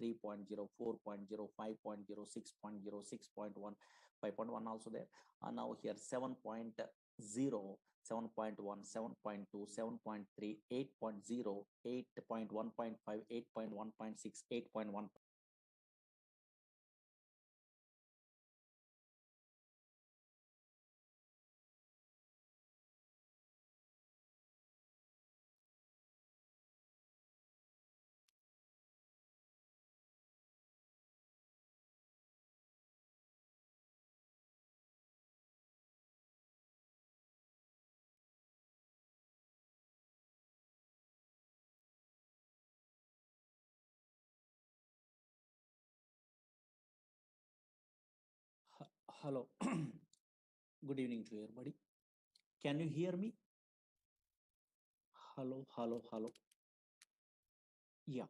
3.0, 4.0, 5.0, 6.0, 6.1, 5.1 also there. And now here 7.0, 7.1, 7.2, 7.3, 8.0, 8.1.5, 8.1.6, 8.1. Hello. Good evening to everybody. Can you hear me? Hello, hello, hello. Yeah.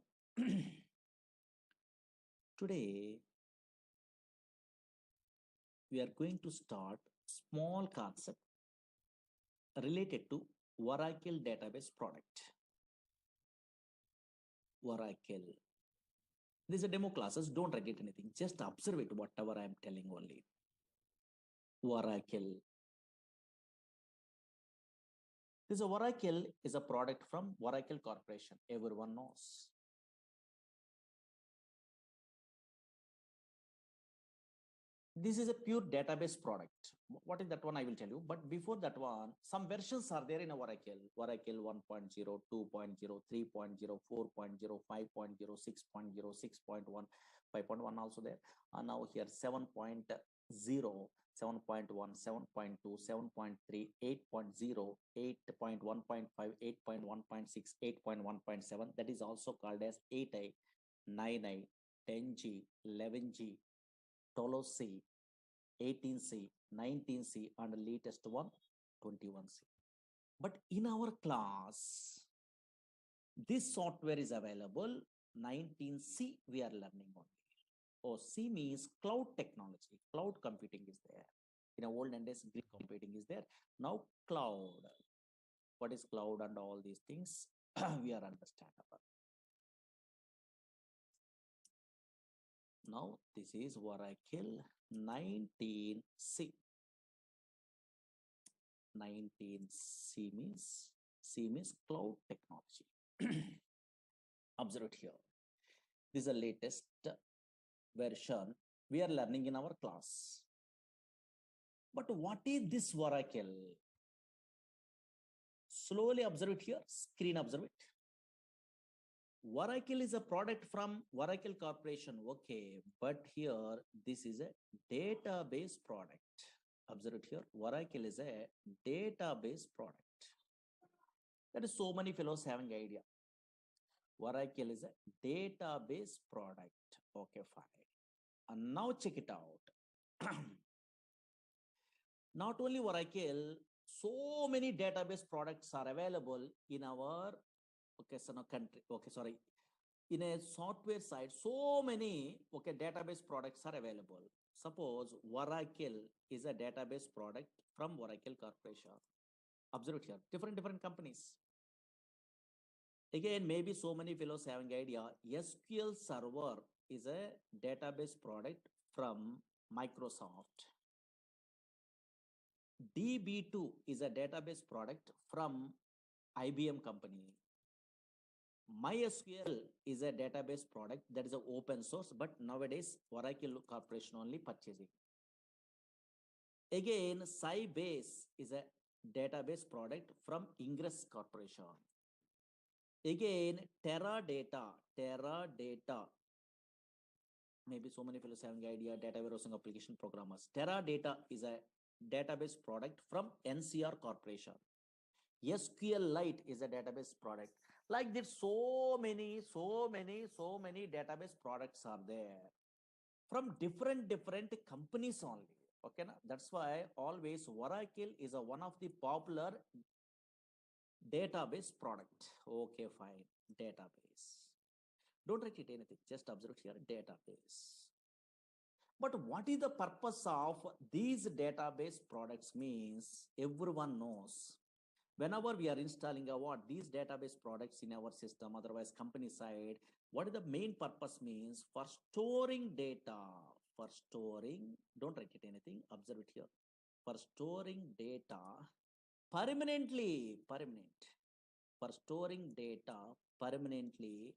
Today we are going to start small concept related to Oracle database product. Oracle. These are demo classes. Don't write it anything. Just observe it, whatever I am telling only. Oracle. This Oracle is a product from Oracle Corporation. Everyone knows. This is a pure database product. What is that one? I will tell you. But before that one, some versions are there in Oracle. Oracle 1.0, 2.0, 3.0, 4.0, 5.0, 6.0, 6.1, 5.1 also there. And now here 7.0, 7.1, 7.2, 7.3, 8.0, 8.1.5, 8.1.6, 8.1.7. That is also called as 8i, 9i, 10G, 11G, 12C, 18C, 19C, and the latest one, 21C. But in our class, this software is available. 19C we are learning only. Oh, C means cloud technology. Cloud computing is there. In a olden days, grid computing is there. Now cloud. What is cloud and all these things we are understandable. Now this is Oracle 19C. 19C means cloud technology. Observe it here. This is the latest version we are learning in our class. But what is this Oracle? Slowly observe it here. Screen observe it. Oracle is a product from Oracle Corporation. Okay, but here this is a database product. Observe it here. Oracle is a database product. That is so many fellows having idea. Oracle is a database product. Okay, fine. And now check it out. Not only Oracle, so many database products are available in our country. Okay, sorry. In a software side, so many database products are available. Suppose Oracle is a database product from Oracle Corporation. Observe it here. Different companies. Again, maybe so many fellows having idea. SQL Server is a database product from Microsoft. DB2 is a database product from IBM company. MySQL is a database product that is an open source, but nowadays Oracle Corporation only purchasing. Again, Sybase is a database product from Ingress Corporation. Again, Teradata, maybe so many fellows having idea, data warehousing application programmers. Teradata is a database product from NCR Corporation. SQLite is a database product. Like this, so many database products are there from different companies only. Okay, na? That's why always Oracle is a one of the popular database product. Okay, fine. Database. Don't write it anything. Just observe here. Database. But what is the purpose of these database products means everyone knows. Whenever we are installing these database products in our system, otherwise company side, What is the main purpose means? For storing data, for storing, don't write it anything, observe it here. For storing data permanently, for storing data permanently,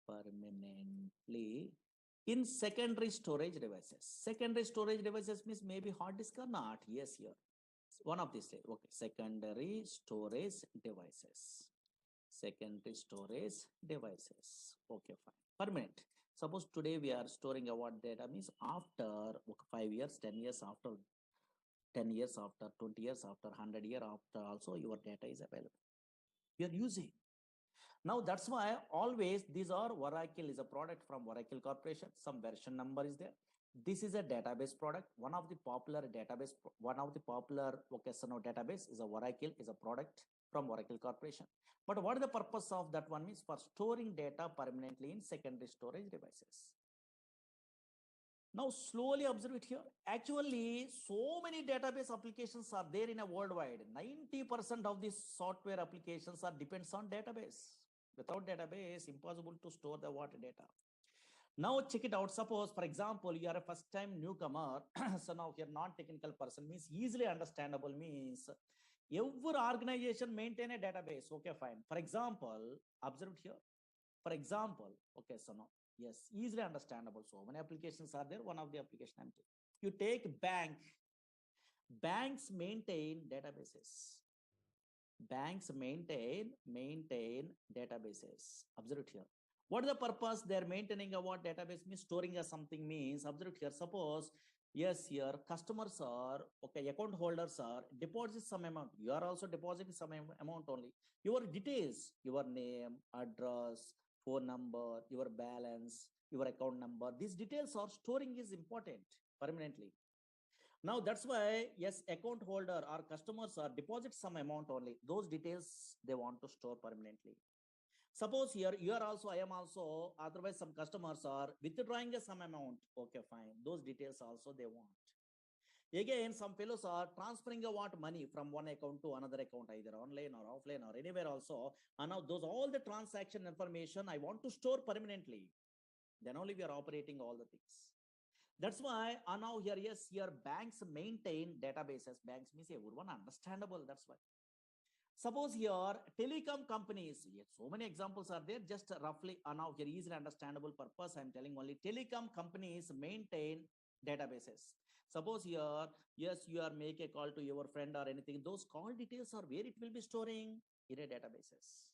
permanently in secondary storage devices. Secondary storage devices means maybe hard disk or not. Yes, here. One of these. Okay, secondary storage devices. Secondary storage devices. Okay, fine. Permanent. Suppose today we are storing our data means after 5 years, 10 years after, 10 years after, 20 years after, 100 years after also your data is available. We are using. Now that's why always these are Oracle is a product from Oracle Corporation. Some version number is there. This is a database product. One of the popular database, one of the popular vocational database is a Oracle, is a product from Oracle Corporation. But what is the purpose of that one means? For storing data permanently in secondary storage devices. Now slowly observe it here. Actually, so many database applications are there in a worldwide. 90% of these software applications are depends on database. Without database, impossible to store the water data. Now check it out. Suppose, for example, you are a first time newcomer. So now you're non-technical person means easily understandable means every organization maintain a database. Okay, fine. For example, observe it here. For example, okay, so now, yes, easily understandable. So many applications are there. One of the application I'm taking. You take bank. Banks maintain databases. Banks maintain databases. Observe it here. What is the purpose they are maintaining a what database means? Storing a something means. Observe it here. Suppose yes, here customers are okay, account holders are deposit some amount. You are also depositing some amount only. Your details, your name, address, phone number, your balance, your account number. These details are storing is important permanently. Now that's why yes, account holder or customers are deposit some amount only. Those details they want to store permanently. Suppose here you are also, I am also, otherwise some customers are withdrawing some amount. Okay, fine. Those details also they want. Again, some fellows are transferring a what money from one account to another account, either online or offline or anywhere also. And now those all the transaction information I want to store permanently. Then only we are operating all the things. That's why now here, yes, here banks maintain databases. Banks means everyone understandable. That's why. Suppose here telecom companies, yes, so many examples are there. Just roughly now here easily understandable purpose. I'm telling only telecom companies maintain databases. Suppose here, yes, you are make a call to your friend or anything. Those call details are where it will be storing in a databases.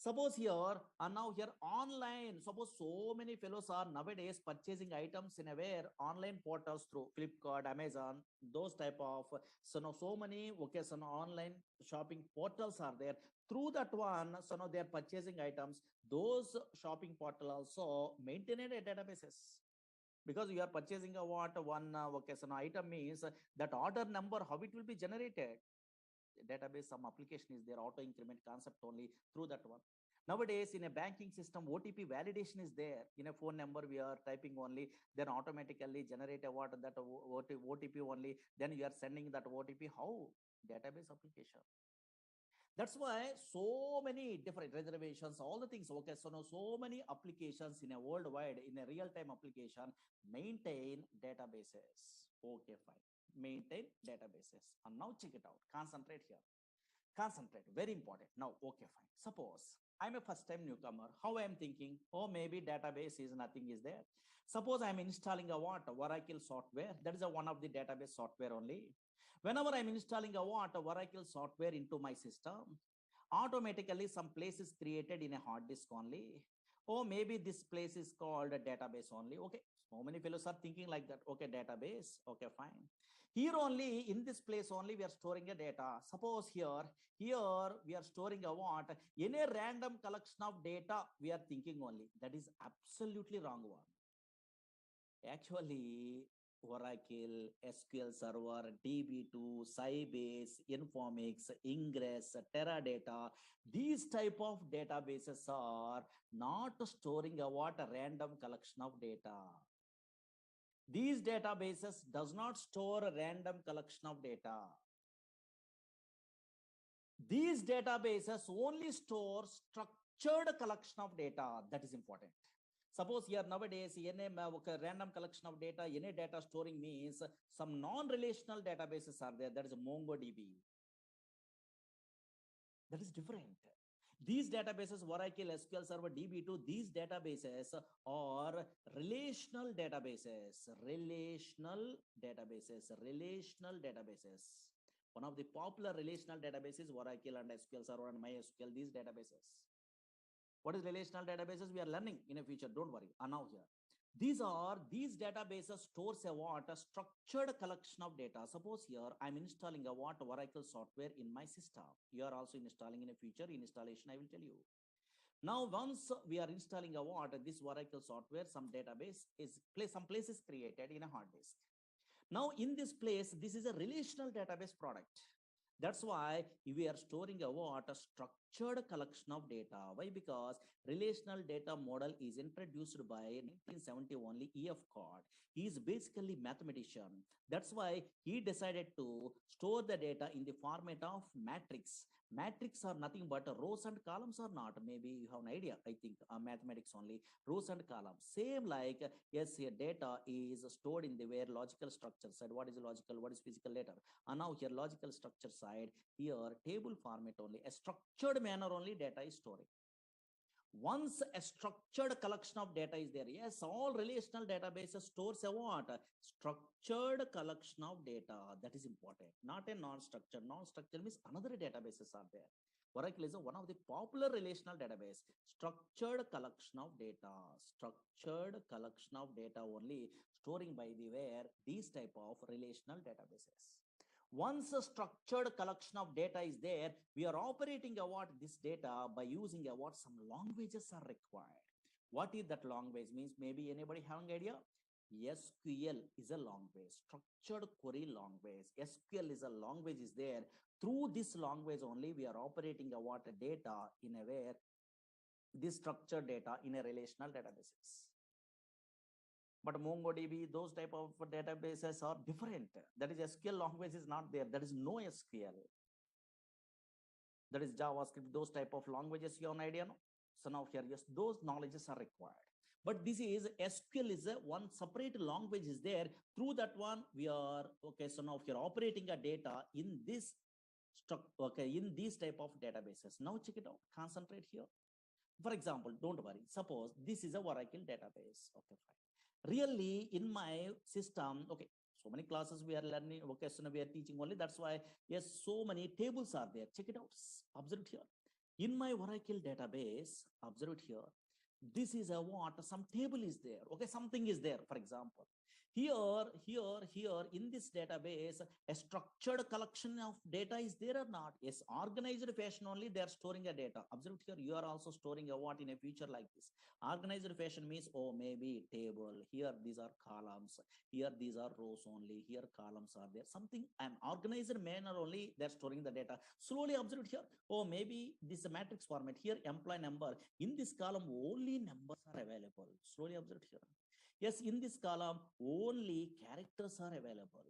Suppose here and now here online. Suppose so many fellows are nowadays purchasing items in a where online portals through Flipkart, Amazon, those type of so now so many okay, so now online shopping portals are there. Through that one, so now they are purchasing items. Those shopping portal also maintain a databases because you are purchasing a what one okay, so now item means that order number how it will be generated database, some application is there, auto increment concept only through that one. Nowadays in a banking system OTP validation is there. In a phone number we are typing only, then automatically generate a what that OTP only, then you are sending that OTP. How? Database application. That's why so many different reservations, all the things. Okay, so now so many applications in a worldwide, in a real-time application, maintain databases. Okay, fine. Maintain databases. And now check it out. Concentrate here. Concentrate. Very important. Now, okay, fine. Suppose I'm a first-time newcomer. How I am thinking? Oh, maybe database is nothing is there. Suppose I'm installing a what? Oracle software. That is a one of the database software only. Whenever I'm installing a what? Oracle software into my system, automatically some place is created in a hard disk only. Or maybe this place is called a database only. Okay, so many fellows are thinking like that. Okay, database. Okay, fine. Here only in this place only we are storing a data. Suppose here we are storing a what? In a random collection of data we are thinking only. That is absolutely wrong one. Actually, Oracle, SQL Server, DB2, Sybase, Informix, Ingress, Teradata, these type of databases are not storing a what? A random collection of data. These databases does not store a random collection of data. These databases only store structured collection of data. That is important. Suppose here nowadays, any random collection of data, any data storing means some non-relational databases are there. That is MongoDB. That is different. These databases, Oracle, SQL Server, DB2, these databases are relational databases. Relational databases. Relational databases. One of the popular relational databases, Oracle and SQL Server and MySQL, these databases. What is relational databases? We are learning in a future. Don't worry. Now here. These databases stores a structured collection of data. Suppose here I'm installing a Oracle software in my system. You are also installing in a future installation. I will tell you. Now, once we are installing this Oracle software, some database is some place is created in a hard disk. Now, in this place, this is a relational database product. That's why we are storing a structured collection of data. Why? Because relational data model is introduced by 1970 only E.F. Cod. He is basically mathematician. That's why he decided to store the data in the format of matrix. Matrix are nothing but rows and columns are not. Maybe you have an idea. I think mathematics only rows and columns. Same like yes, here data is stored in the where logical structure side. What is logical? What is physical later? And now here logical structure side, here table format only, a structured manner only data is storing. Once a structured collection of data is there, yes, all relational databases stores a what? Structured collection of data. That is important, not a non-structured. Non-structured means another databases are there. Oracle is one of the popular relational database. Structured collection of data. Structured collection of data only storing by the where these type of relational databases. Once a structured collection of data is there, we are operating this data by using some languages are required. What is that language means? Maybe anybody have an idea? SQL is a language, structured query language. SQL is a language is there. Through this language only, we are operating data in a way, this structured data in a relational databases. But MongoDB, those type of databases are different. That is SQL language is not there. There is no SQL. That is JavaScript, those type of languages. You have an idea, no? So now here, yes, those knowledges are required. But this is SQL is a one separate language is there. Through that one, we are, okay, so now here operating a data in this in these type of databases. Now check it out, concentrate here. For example, don't worry, suppose this is a Oracle database. Okay, fine. Really in my system, okay, so many classes we are learning, okay, so we are teaching only. That's why, yes, so many tables are there. Check it out, observe it here. In my Oracle database, observe it here. This is a some table is there. Okay, something is there, for example. Here, in this database, a structured collection of data is there or not? Yes, organized fashion only they are storing a data. Observe here, you are also storing a in a future like this. Organized fashion means, oh, maybe table. Here, these are columns. Here, these are rows only. Here, columns are there. Something an organized manner only they are storing the data. Slowly observe here. Oh, maybe this is a matrix format. Here, employee number. In this column, only numbers are available. Slowly observe here. Yes, in this column, only characters are available.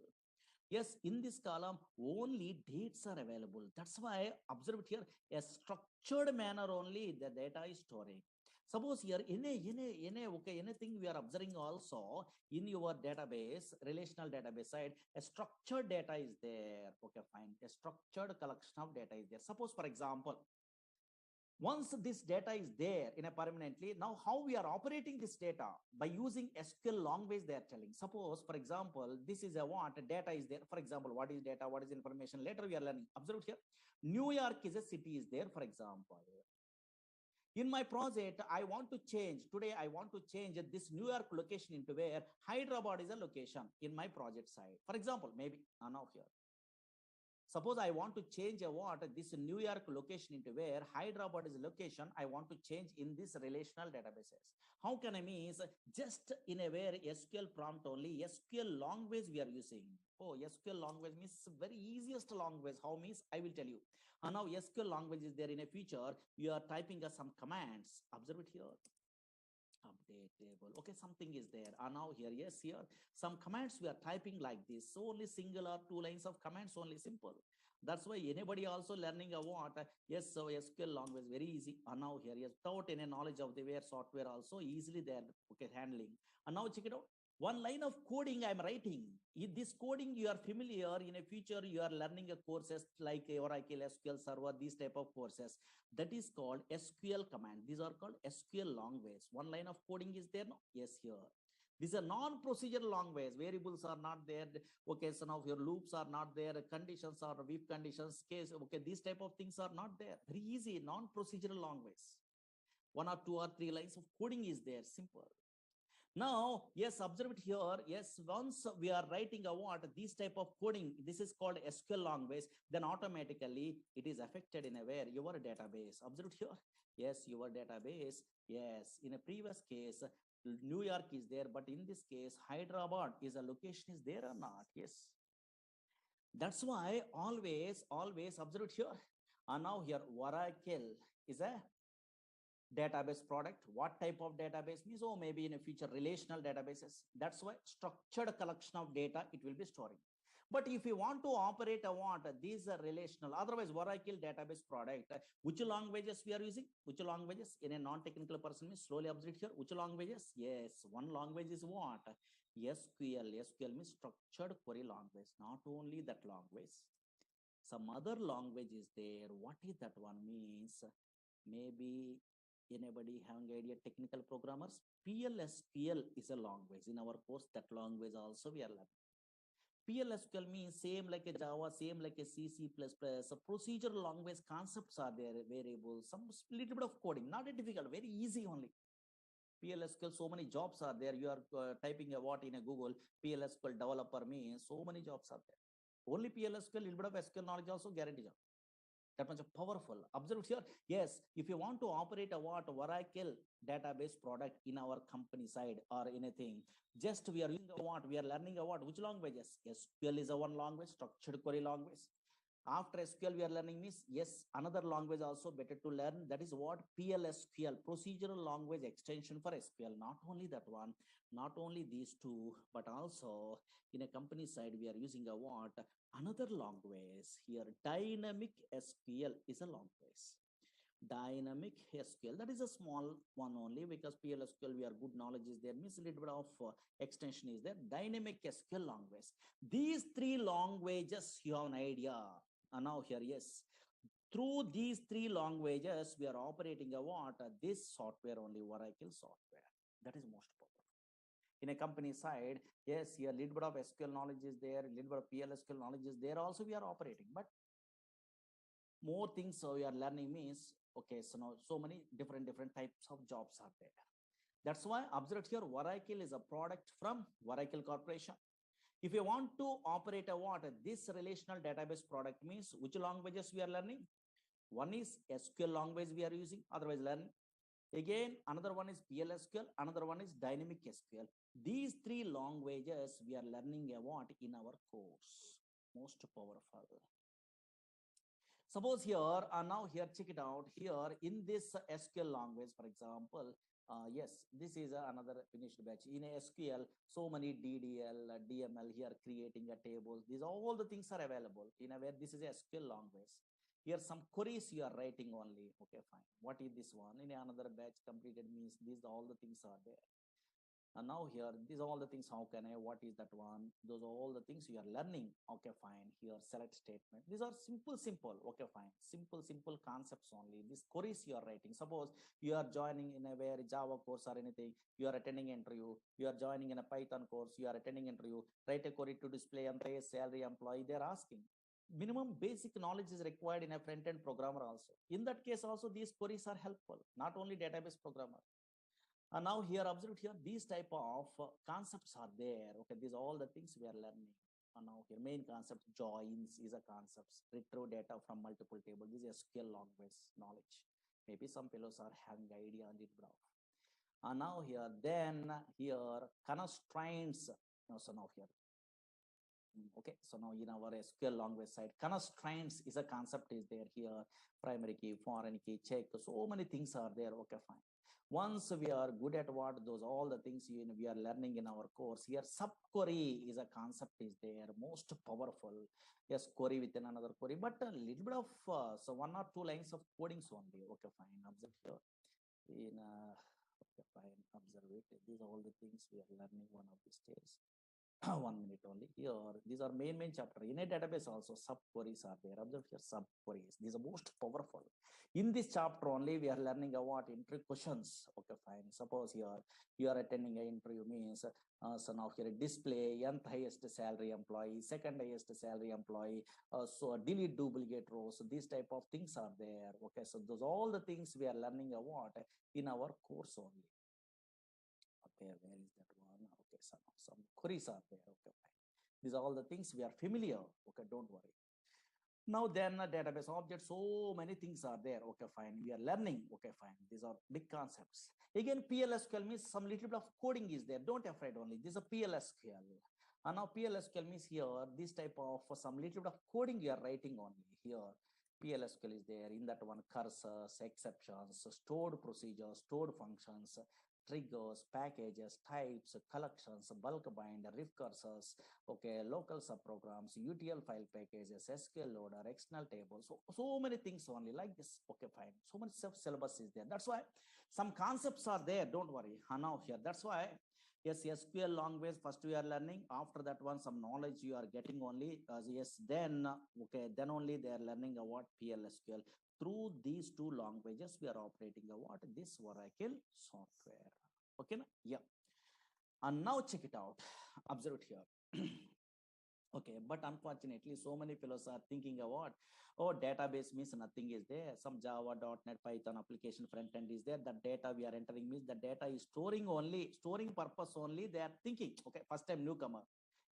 Yes, in this column, only dates are available. That's why, observe it here, a structured manner only the data is storing. Suppose here, okay, anything we are observing also in your database, relational database side, a structured data is there. Okay, fine. A structured collection of data is there. Suppose, for example, once this data is there in a permanently, now how we are operating this data by using SQL language they are telling. Suppose, for example, this is a data is there. For example, what is data, what is information? Later we are learning. Observe here. New York is a city is there, for example. In my project, I want to change, today I want to change this New York location into where Hyderabad is a location in my project side. For example, maybe now here. Suppose I want to change this New York location into where Hyderabad is location. I want to change in this relational databases. How can I mean? Just in a where SQL prompt only, SQL language we are using. Oh, SQL language means very easiest language. How means? I will tell you. And now SQL language is there in a feature. You are typing some commands. Observe it here. Update table. Okay, something is there. And now here, yes, here some commands we are typing like this. So only single or two lines of commands, only simple. That's why anybody also learning a what? Yes, so SQL language very easy. And now here, yes, without any knowledge of the where software also easily they are okay handling. And now check it out. One line of coding I'm writing. In this coding you are familiar. In a future you are learning a courses like Oracle, SQL Server, these type of courses. That is called SQL command. These are called SQL language. One line of coding is there. No? Yes, here. These are non-procedural language. Variables are not there. Okay, so now your loops are not there. Conditions are if conditions case. Okay, these type of things are not there. Very easy, non-procedural language. One or two or three lines of coding is there. Simple. Now, yes, observe it here. Yes, once we are writing a what this type of coding, this is called SQL language, then automatically it is affected in a where your database. Observe it here. Yes, your database. Yes, in a previous case, New York is there, but in this case, Hyderabad is a location is there or not? Yes. That's why always observe it here. And now here, Oracle is a database product. What type of database means? Oh, maybe in a future relational databases. That's why structured collection of data it will be storing. But if you want to operate a what these are relational, otherwise Oracle database product, which languages we are using? Which languages? In a non-technical person means slowly observe here. Which languages? Yes, one language is what? SQL. SQL means structured query language. Not only that language, some other language is there. What is that one means? Maybe anybody having idea technical programmers? PLSQL is a language. In our course, that language also we are learning. PLSQL means same like a Java, same like a C, C++. So procedural language concepts are there, variables, some little bit of coding, not a difficult, very easy only. PLSQL, so many jobs are there. You are typing a what in a Google, PLSQL developer means so many jobs are there. Only PLSQL, little bit of SQL knowledge also guarantee job. That much powerful. Observe here. Yes, if you want to operate a what Oracle database product in our company side or anything, just we are using a what we are learning a what which languages? SQL is a one language, structured query language. After SQL we are learning means yes, another language also better to learn. That is what PLSQL, procedural language extension for SQL. Not only that one, not only these two, but also in a company side we are using a what another language here. Dynamic SQL is a language. Dynamic SQL, that is a small one only, because PLSQL we are good knowledge is there means a little bit of extension is there. Dynamic SQL language. These three languages you have an idea. And now here, yes, through these three languages we are operating a what this software only, Oracle software. That is most powerful. In a company side, yes, here little bit of SQL knowledge is there, little bit of PLSQL knowledge is there also we are operating, but more things so we are learning means okay, so now so many different types of jobs are there. That's why observe here, Oracle is a product from Oracle Corporation. If you want to operate a what this relational database product means which languages we are learning? One is SQL language we are using, otherwise learning. Again, another one is PLSQL, another one is dynamic SQL. These three languages we are learning a what in our course. Most powerful. Suppose here, now here, check it out. Here in this SQL language, for example, yes, this is another finished batch. In SQL, so many DDL, DML here creating a table. These all the things are available in a where this is a SQL language. Here some queries you are writing only. Okay, fine. What is this one? In another batch completed means these all the things are there. And now here, these are all the things. How can I? What is that one? Those are all the things you are learning. Okay, fine. Here, select statement. These are simple. Okay, fine. Simple concepts only. These queries you are writing. Suppose you are joining in a where Java course or anything. You are attending interview. You are joining in a Python course. You are attending interview. Write a query to display employee salary employee. They are asking. Minimum basic knowledge is required in a front-end programmer also. In that case also, these queries are helpful. Not only database programmer. And now here, observe here, these type of concepts are there. Okay, these are all the things we are learning. And now here, main concept, joins is a concept. Retrieve data from multiple tables. This is a SQL language knowledge. Maybe some fellows are having idea on it. And now here, then here, constraints. So now here. Okay, so now in our SQL language side, constraints is a concept is there here. Primary key, foreign key, check. So many things are there. Okay, fine. Once we are good at what those all the things we are learning in our course here, sub query is a concept is there, most powerful. Yes, query within another query, but a little bit of so one or two lines of codings only. Okay, fine. Observe here in okay, fine. Observe it. These are all the things we are learning one of these days. 1 minute only here. These are main chapter. In a database also sub queries are there. Observe here sub queries. These are most powerful. In this chapter only we are learning about interview questions. Okay, fine. Suppose here you are attending an interview means so now here display nth highest salary employee, second highest salary employee, so delete duplicate rows. So these type of things are there. Okay, so those all the things we are learning about in our course only. Okay, where is that one? Okay, some queries are there. Okay, fine. These are all the things we are familiar. Okay, don't worry. Now then database object, so many things are there. Okay, fine. We are learning. Okay, fine. These are big concepts. Again, PLSQL means some little bit of coding is there. Don't afraid only. This is a PLSQL. And now PLSQL means here, this type of some little bit of coding you are writing only here. PLSQL is there. In that one, cursors, exceptions, stored procedures, stored functions, triggers, packages, types, collections, bulk bind, recursors, okay, local subprograms, UTL file packages, SQL loader, external tables, so many things only like this. Okay, fine. So much syllabus is there. That's why some concepts are there. Don't worry. Now here. That's why yes, SQL language first we are learning. After that one, some knowledge you are getting only. Yes, then okay, then only they are learning about PLSQL. Through these two languages, we are operating about this Oracle software. Okay, yeah. And now check it out. Observe it here. Okay, but unfortunately, so many fellows are thinking about, oh, database means nothing is there. Some Java, .NET, Python application front end is there. The data we are entering means the data is storing purpose only. They are thinking, okay, first time newcomer.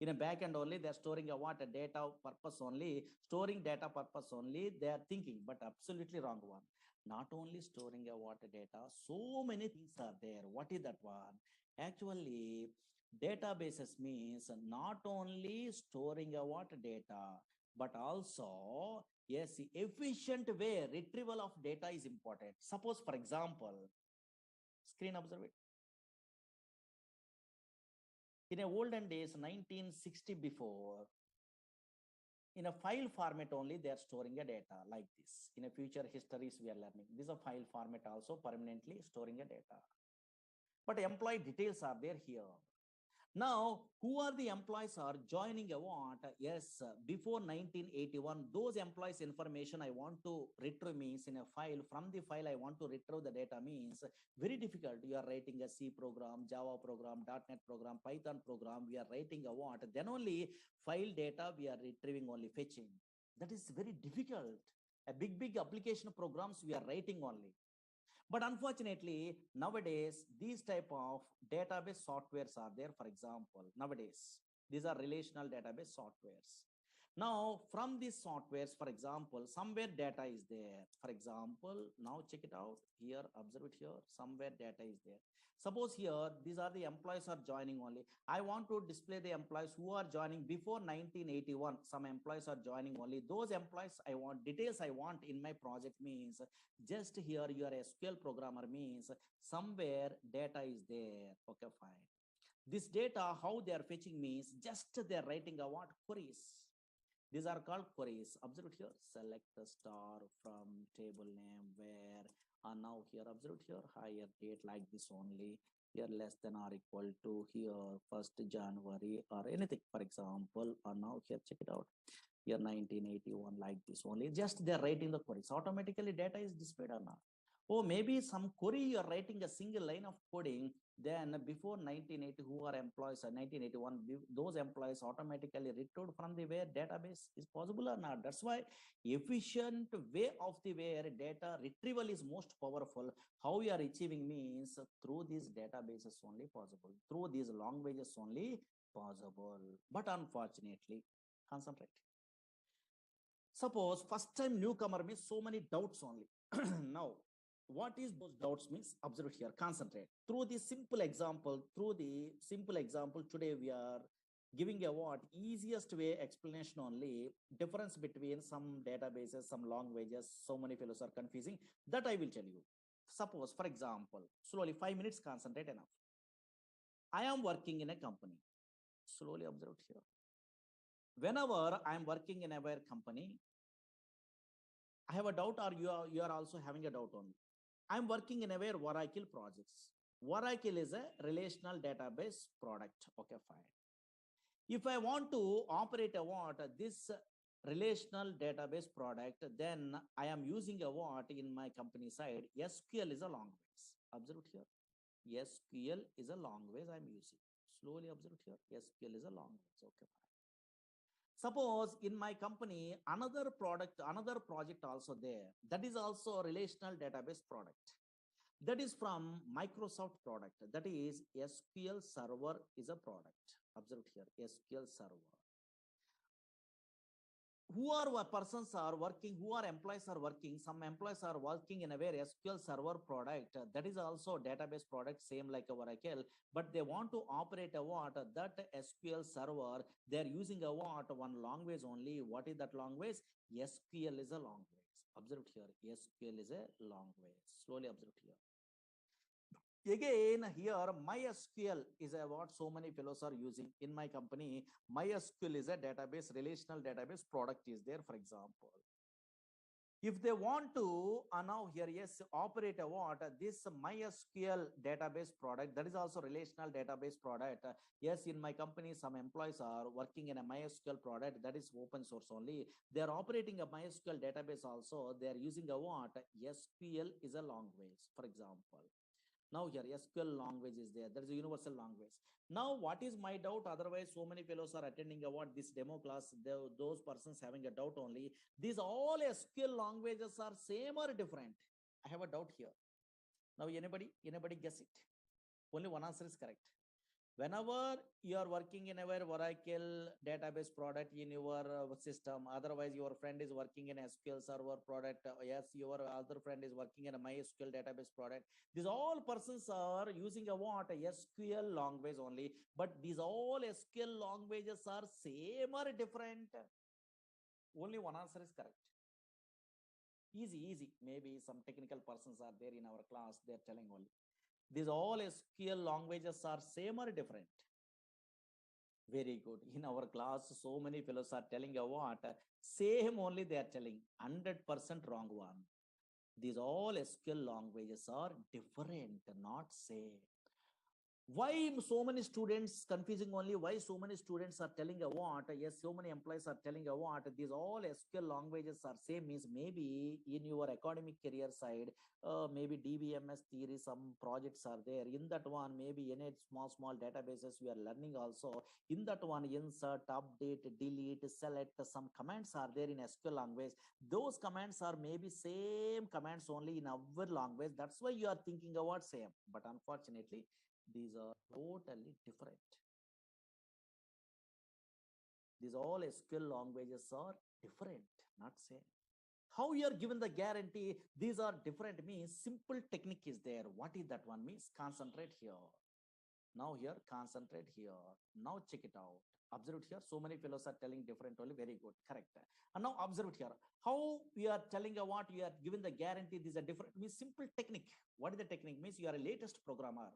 In a back end only, they are storing a what a data purpose only, storing data purpose only. They are thinking, but absolutely wrong one. Not only storing a what data, so many things are there. What is that one? Actually, databases means not only storing a what data, but also yes, efficient way retrieval of data is important. Suppose for example, screen observe it. In a olden days, 1960 before, in a file format only they are storing a data like this. In a future histories we are learning. This is a file format also permanently storing a data. But employee details are there here. Now, who are the employees are joining a what? Yes, before 1981, those employees information I want to retrieve means in a file. From the file, I want to retrieve the data means very difficult. You are writing a C program, Java program, .NET program, Python program. We are writing a what? Then only file data we are retrieving only fetching. That is very difficult. A big application programs we are writing only. But unfortunately, nowadays, these type of database softwares are there. For example, nowadays, these are relational database softwares. Now, from these softwares, for example, somewhere data is there. For example, now check it out here, observe it here, somewhere data is there. Suppose here, these are the employees are joining only. I want to display the employees who are joining before 1981. Some employees are joining only. Those employees I want, details I want in my project means just here you are a SQL programmer means somewhere data is there. Okay, fine. This data, how they are fetching means just they are writing a what queries. These are called queries. Observe it here. Select the star from table name where now here observe it here higher date like this only. Here less than or equal to here 1st January or anything. For example, now here check it out. Year 1981 like this only. Just they're writing the queries. Automatically data is displayed or not. Oh, maybe some query you're writing a single line of coding. Then before 1980, who are employees or 1981, those employees automatically retrieved from the where database is possible or not. That's why efficient way of the where data retrieval is most powerful. How we are achieving means through these databases only possible. Through these languages only possible. But unfortunately, concentrate. Suppose first time newcomer means so many doubts only. Now, what is those doubts means? Observe here, concentrate. Through the simple example, today we are giving a what easiest way explanation only. Difference between some databases, some languages, so many fellows are confusing. That I will tell you. Suppose, for example, slowly 5 minutes, concentrate enough. I am working in a company. Slowly observe here. Whenever I am working in a company, I have a doubt, or you are also having a doubt on. I'm working in a Oracle projects. Oracle is a relational database product. Okay, fine. If I want to operate a this relational database product, then I am using a in my company side. SQL is a long ways. Observe here. SQL is a long ways I'm using. Slowly observe here. SQL is a long ways. Okay, fine. Suppose in my company, another project also there. That is also a relational database product. That is from Microsoft product. That is SQL Server is a product. Observe here, SQL Server. Who are persons are working, who are employees are working, some employees are working in a very SQL Server product. That is also database product, same like a Oracle, but they want to operate a that SQL Server, they're using a one language only. What is that language? SQL is a language. Observe here, SQL is a language. Slowly observe here. Again, here MySQL is a so many fellows are using in my company. MySQL is a database, relational database product is there, for example. If they want to now here, yes, operate a this MySQL database product, that is also relational database product. Yes, in my company, some employees are working in a MySQL product that is open source only. They are operating a MySQL database also. They are using a SQL is a language, for example. Now here SQL language is there. There is a universal language. Now what is my doubt? Otherwise, so many fellows are attending this demo class. Those persons having a doubt only. These all SQL languages are same or different? I have a doubt here. Now anybody guess it? Only one answer is correct. Whenever you are working in a Oracle database product in your system, otherwise your friend is working in SQL Server product, yes, your other friend is working in a MySQL database product. These all persons are using a SQL language only, but these all SQL languages are same or different? Only one answer is correct. Easy. Maybe some technical persons are there in our class, they're telling only. These all SQL languages are same or different? Very good. In our class, so many fellows are telling same only they are telling. 100% wrong one. These all SQL languages are different, not same. Why so many students confusing only? Why so many students are telling yes, so many employees are telling these all SQL languages are same, means maybe in your academic career side, maybe DBMS theory, some projects are there. In that one, maybe in a small databases we are learning also. In that one, insert, update, delete, select, some commands are there in SQL language. Those commands are maybe same commands only in our language. That's why you are thinking about same. But unfortunately, these are totally different. These all SQL languages are different, not same. How you are given the guarantee these are different means simple technique is there. What is that one means? Concentrate here. Now here, concentrate here. Now check it out. Observe here. So many fellows are telling different only. Very good. Correct. And now observe here. How we are telling what you are given the guarantee these are different means simple technique. What is the technique? Means you are a latest programmer.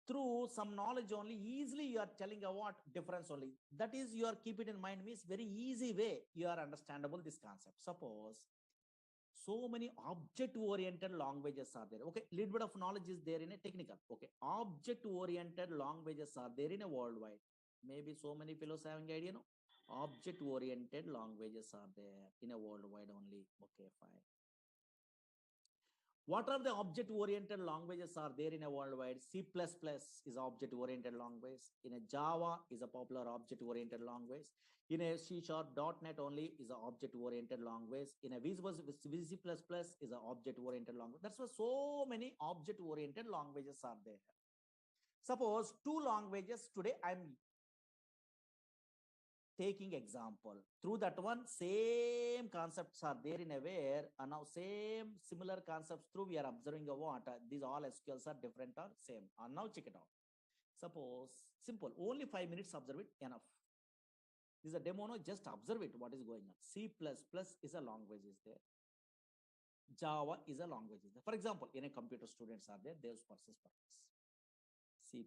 Through some knowledge only, easily you are telling what difference only. That is, you are keep it in mind means very easy way you are understandable this concept. Suppose so many object oriented languages are there. Okay, little bit of knowledge is there in a technical. Okay, object oriented languages are there in a worldwide. Maybe so many fellows having idea, no? Object oriented languages are there in a worldwide only. Okay, fine. What are the object-oriented languages are there in a worldwide? C++ is object-oriented language. In a Java is a popular object-oriented language. In a C# .NET only is an object-oriented language. In a VC++ is an object-oriented language. That's why so many object-oriented languages are there. Suppose two languages today I'm taking example. Through that one, same concepts are there in a where, and now same similar concepts through we are observing these all SQLs are different or same. And now check it out. Suppose simple, only 5 minutes observe it enough. This is a demo, no, just observe it what is going on. C++ is a language is there. Java is a language. For example, in a computer students are there, those persons purpose. C++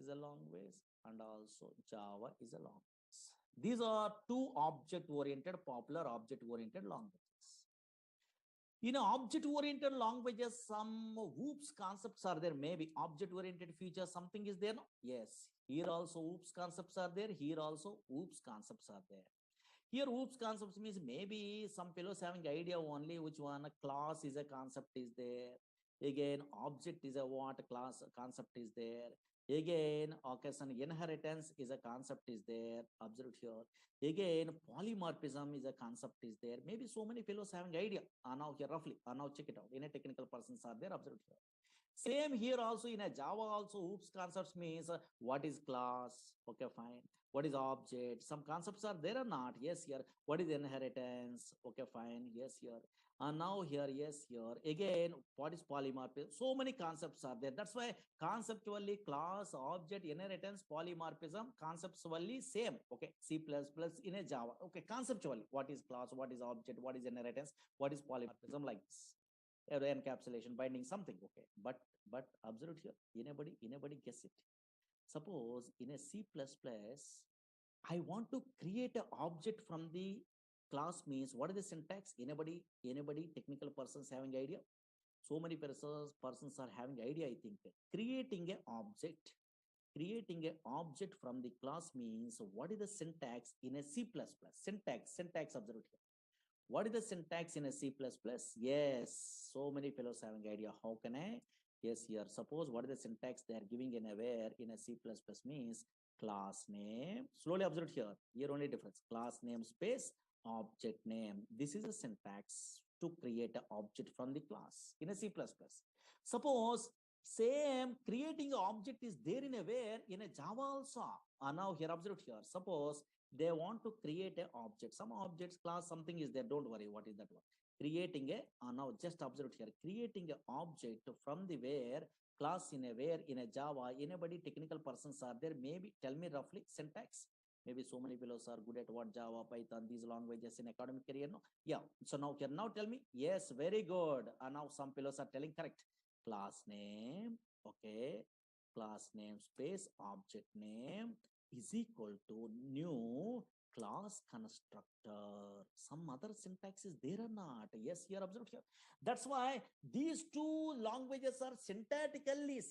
is a language and also Java is a language. These are two object-oriented, popular object-oriented languages. In object-oriented languages, some OOPS concepts are there. Maybe object-oriented feature, something is there. No? Yes. Here also OOPS concepts are there. Here also OOPS concepts are there. Here OOPS concepts means maybe some fellows having idea only which one. A class is a concept is there. Again, object is a what class concept is there. Again, occasion inheritance is a concept is there. Observe here. Again, polymorphism is a concept is there. Maybe so many fellows having idea. Now here roughly. Now check it out. In a technical persons are there. Observe here. Same here also in a Java also OOPS concepts means what is class? Okay, fine. What is object? Some concepts are there or not? Yes, here. What is inheritance? Okay, fine. Yes, here. And now here, yes, here. Again, what is polymorphism? So many concepts are there. That's why conceptually class, object, inheritance, polymorphism, conceptually same. Okay, C++ in a Java. Okay, conceptually, what is class? What is object? What is inheritance? What is polymorphism like this? Encapsulation, binding, something. Okay, but observe here. Anybody guess it? Suppose in a C++, I want to create an object from the class means what is the syntax? Anybody technical persons having idea? So many persons are having idea, I think. Creating an object from the class means what is the syntax in a C++? Syntax observe here. What is the syntax in a C++? Yes, so many fellows having idea. How can I? Yes, here. Suppose what is the syntax they are giving in a where in a C++ means class name. Slowly observe here. Here only difference. Class name space object name. This is a syntax to create an object from the class in a C++. Suppose same creating an object is there in a where in a Java also. Now here observe here. Suppose they want to create an object, some objects class something is there, don't worry what is that one. Creating a now just observe here, creating an object from the where class in a where in a Java. Anybody technical persons are there? Maybe tell me roughly syntax. Maybe so many fellows are good at what Java, Python, these languages in academic career. No, yeah. So now here, now tell me. Yes, very good. Now some fellows are telling correct. Class name, okay. Class name space object name is equal to new class constructor. Some other syntax is there or not? Yes, here observe here. That's why these two languages are syntactically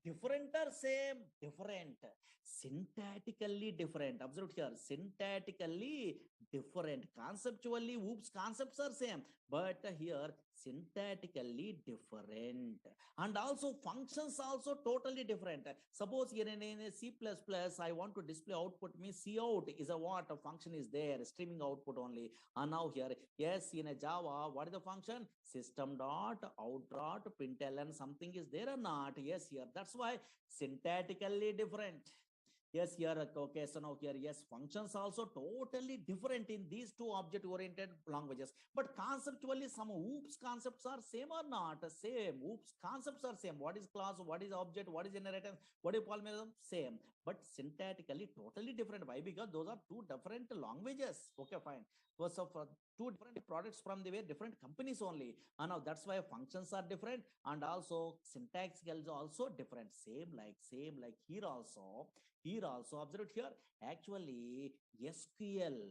different or same? Different. Syntactically different. Observe here. Syntactically different. Conceptually, OOPS concepts are same, but here syntactically different. And also functions also totally different. Suppose here in a C++, I want to display output means cout is a what a function is there, streaming output only. And now here, yes, in a Java, what is the function? System dot out dot println something is there or not? Yes, here. That's why syntactically different. Yes, here, okay, so now here, yes, functions also totally different in these two object-oriented languages. But conceptually, some OOPS concepts are same or not? Same. OOPS concepts are same. What is class? What is object? What is inheritance? What is polymorphism? Same. But syntactically totally different. Why? Because those are two different languages. Okay, fine. So for two different products from the way different companies only. And now that's why functions are different and also syntax is also different. Same like here also. Here also observe here. Actually, SQL,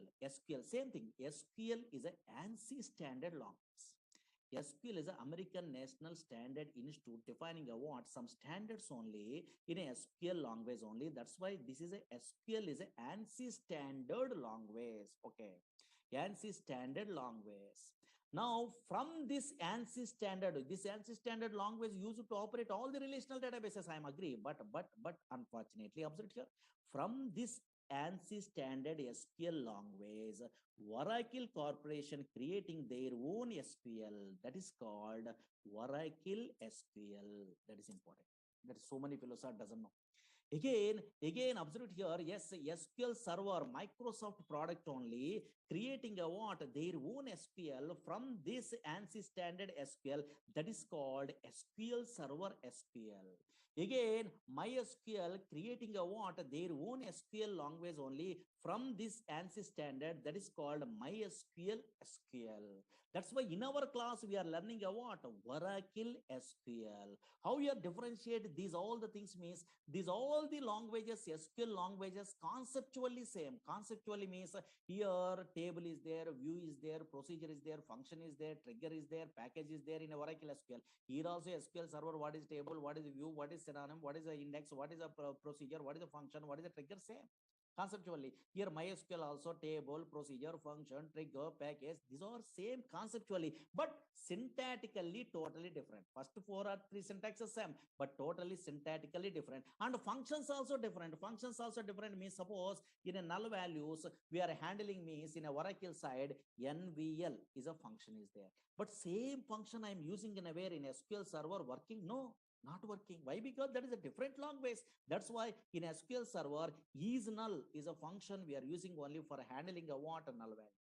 same thing. SQL is an ANSI standard language. SQL is an American National Standard Institute defining a what some standards only in a SQL language only. That's why this is a SQL is an ANSI standard language. Okay, ANSI standard language. Now, from this ANSI standard language used to operate all the relational databases. I am agree, but unfortunately, observe here, from this ANSI standard SQL language, Oracle Corporation creating their own SQL that is called Oracle SQL. That is important. That so many fellows are doesn't know. Again, observe it here. Yes, SQL Server, Microsoft product only, creating a what? Their own SQL from this ANSI standard SQL, that is called SQL Server SQL. Again, MySQL creating a what? Their own SQL language only from this ANSI standard, that is called MySQL SQL. That's why in our class we are learning a what? Oracle SQL. How you differentiate these all the things means these all the languages, SQL languages, conceptually same. Conceptually means here table is there, view is there, procedure is there, function is there, trigger is there, package is there in a Oracle SQL. Here also SQL Server, what is table, what is view, what is synonym, what is the index, what is the procedure, what is the function, what is the trigger, same. Conceptually, here MySQL also table, procedure, function, trigger, package, these are same conceptually, but syntactically totally different. First 4 or 3 syntaxes same, but totally syntactically different. And functions also different. Functions also different means suppose in a null values we are handling means in a Oracle side, NVL is a function is there. But same function I am using in a where in SQL Server working? No, not working. Why? Because that is a different language. That's why in SQL Server, is null is a function we are using only for handling a what? Null values.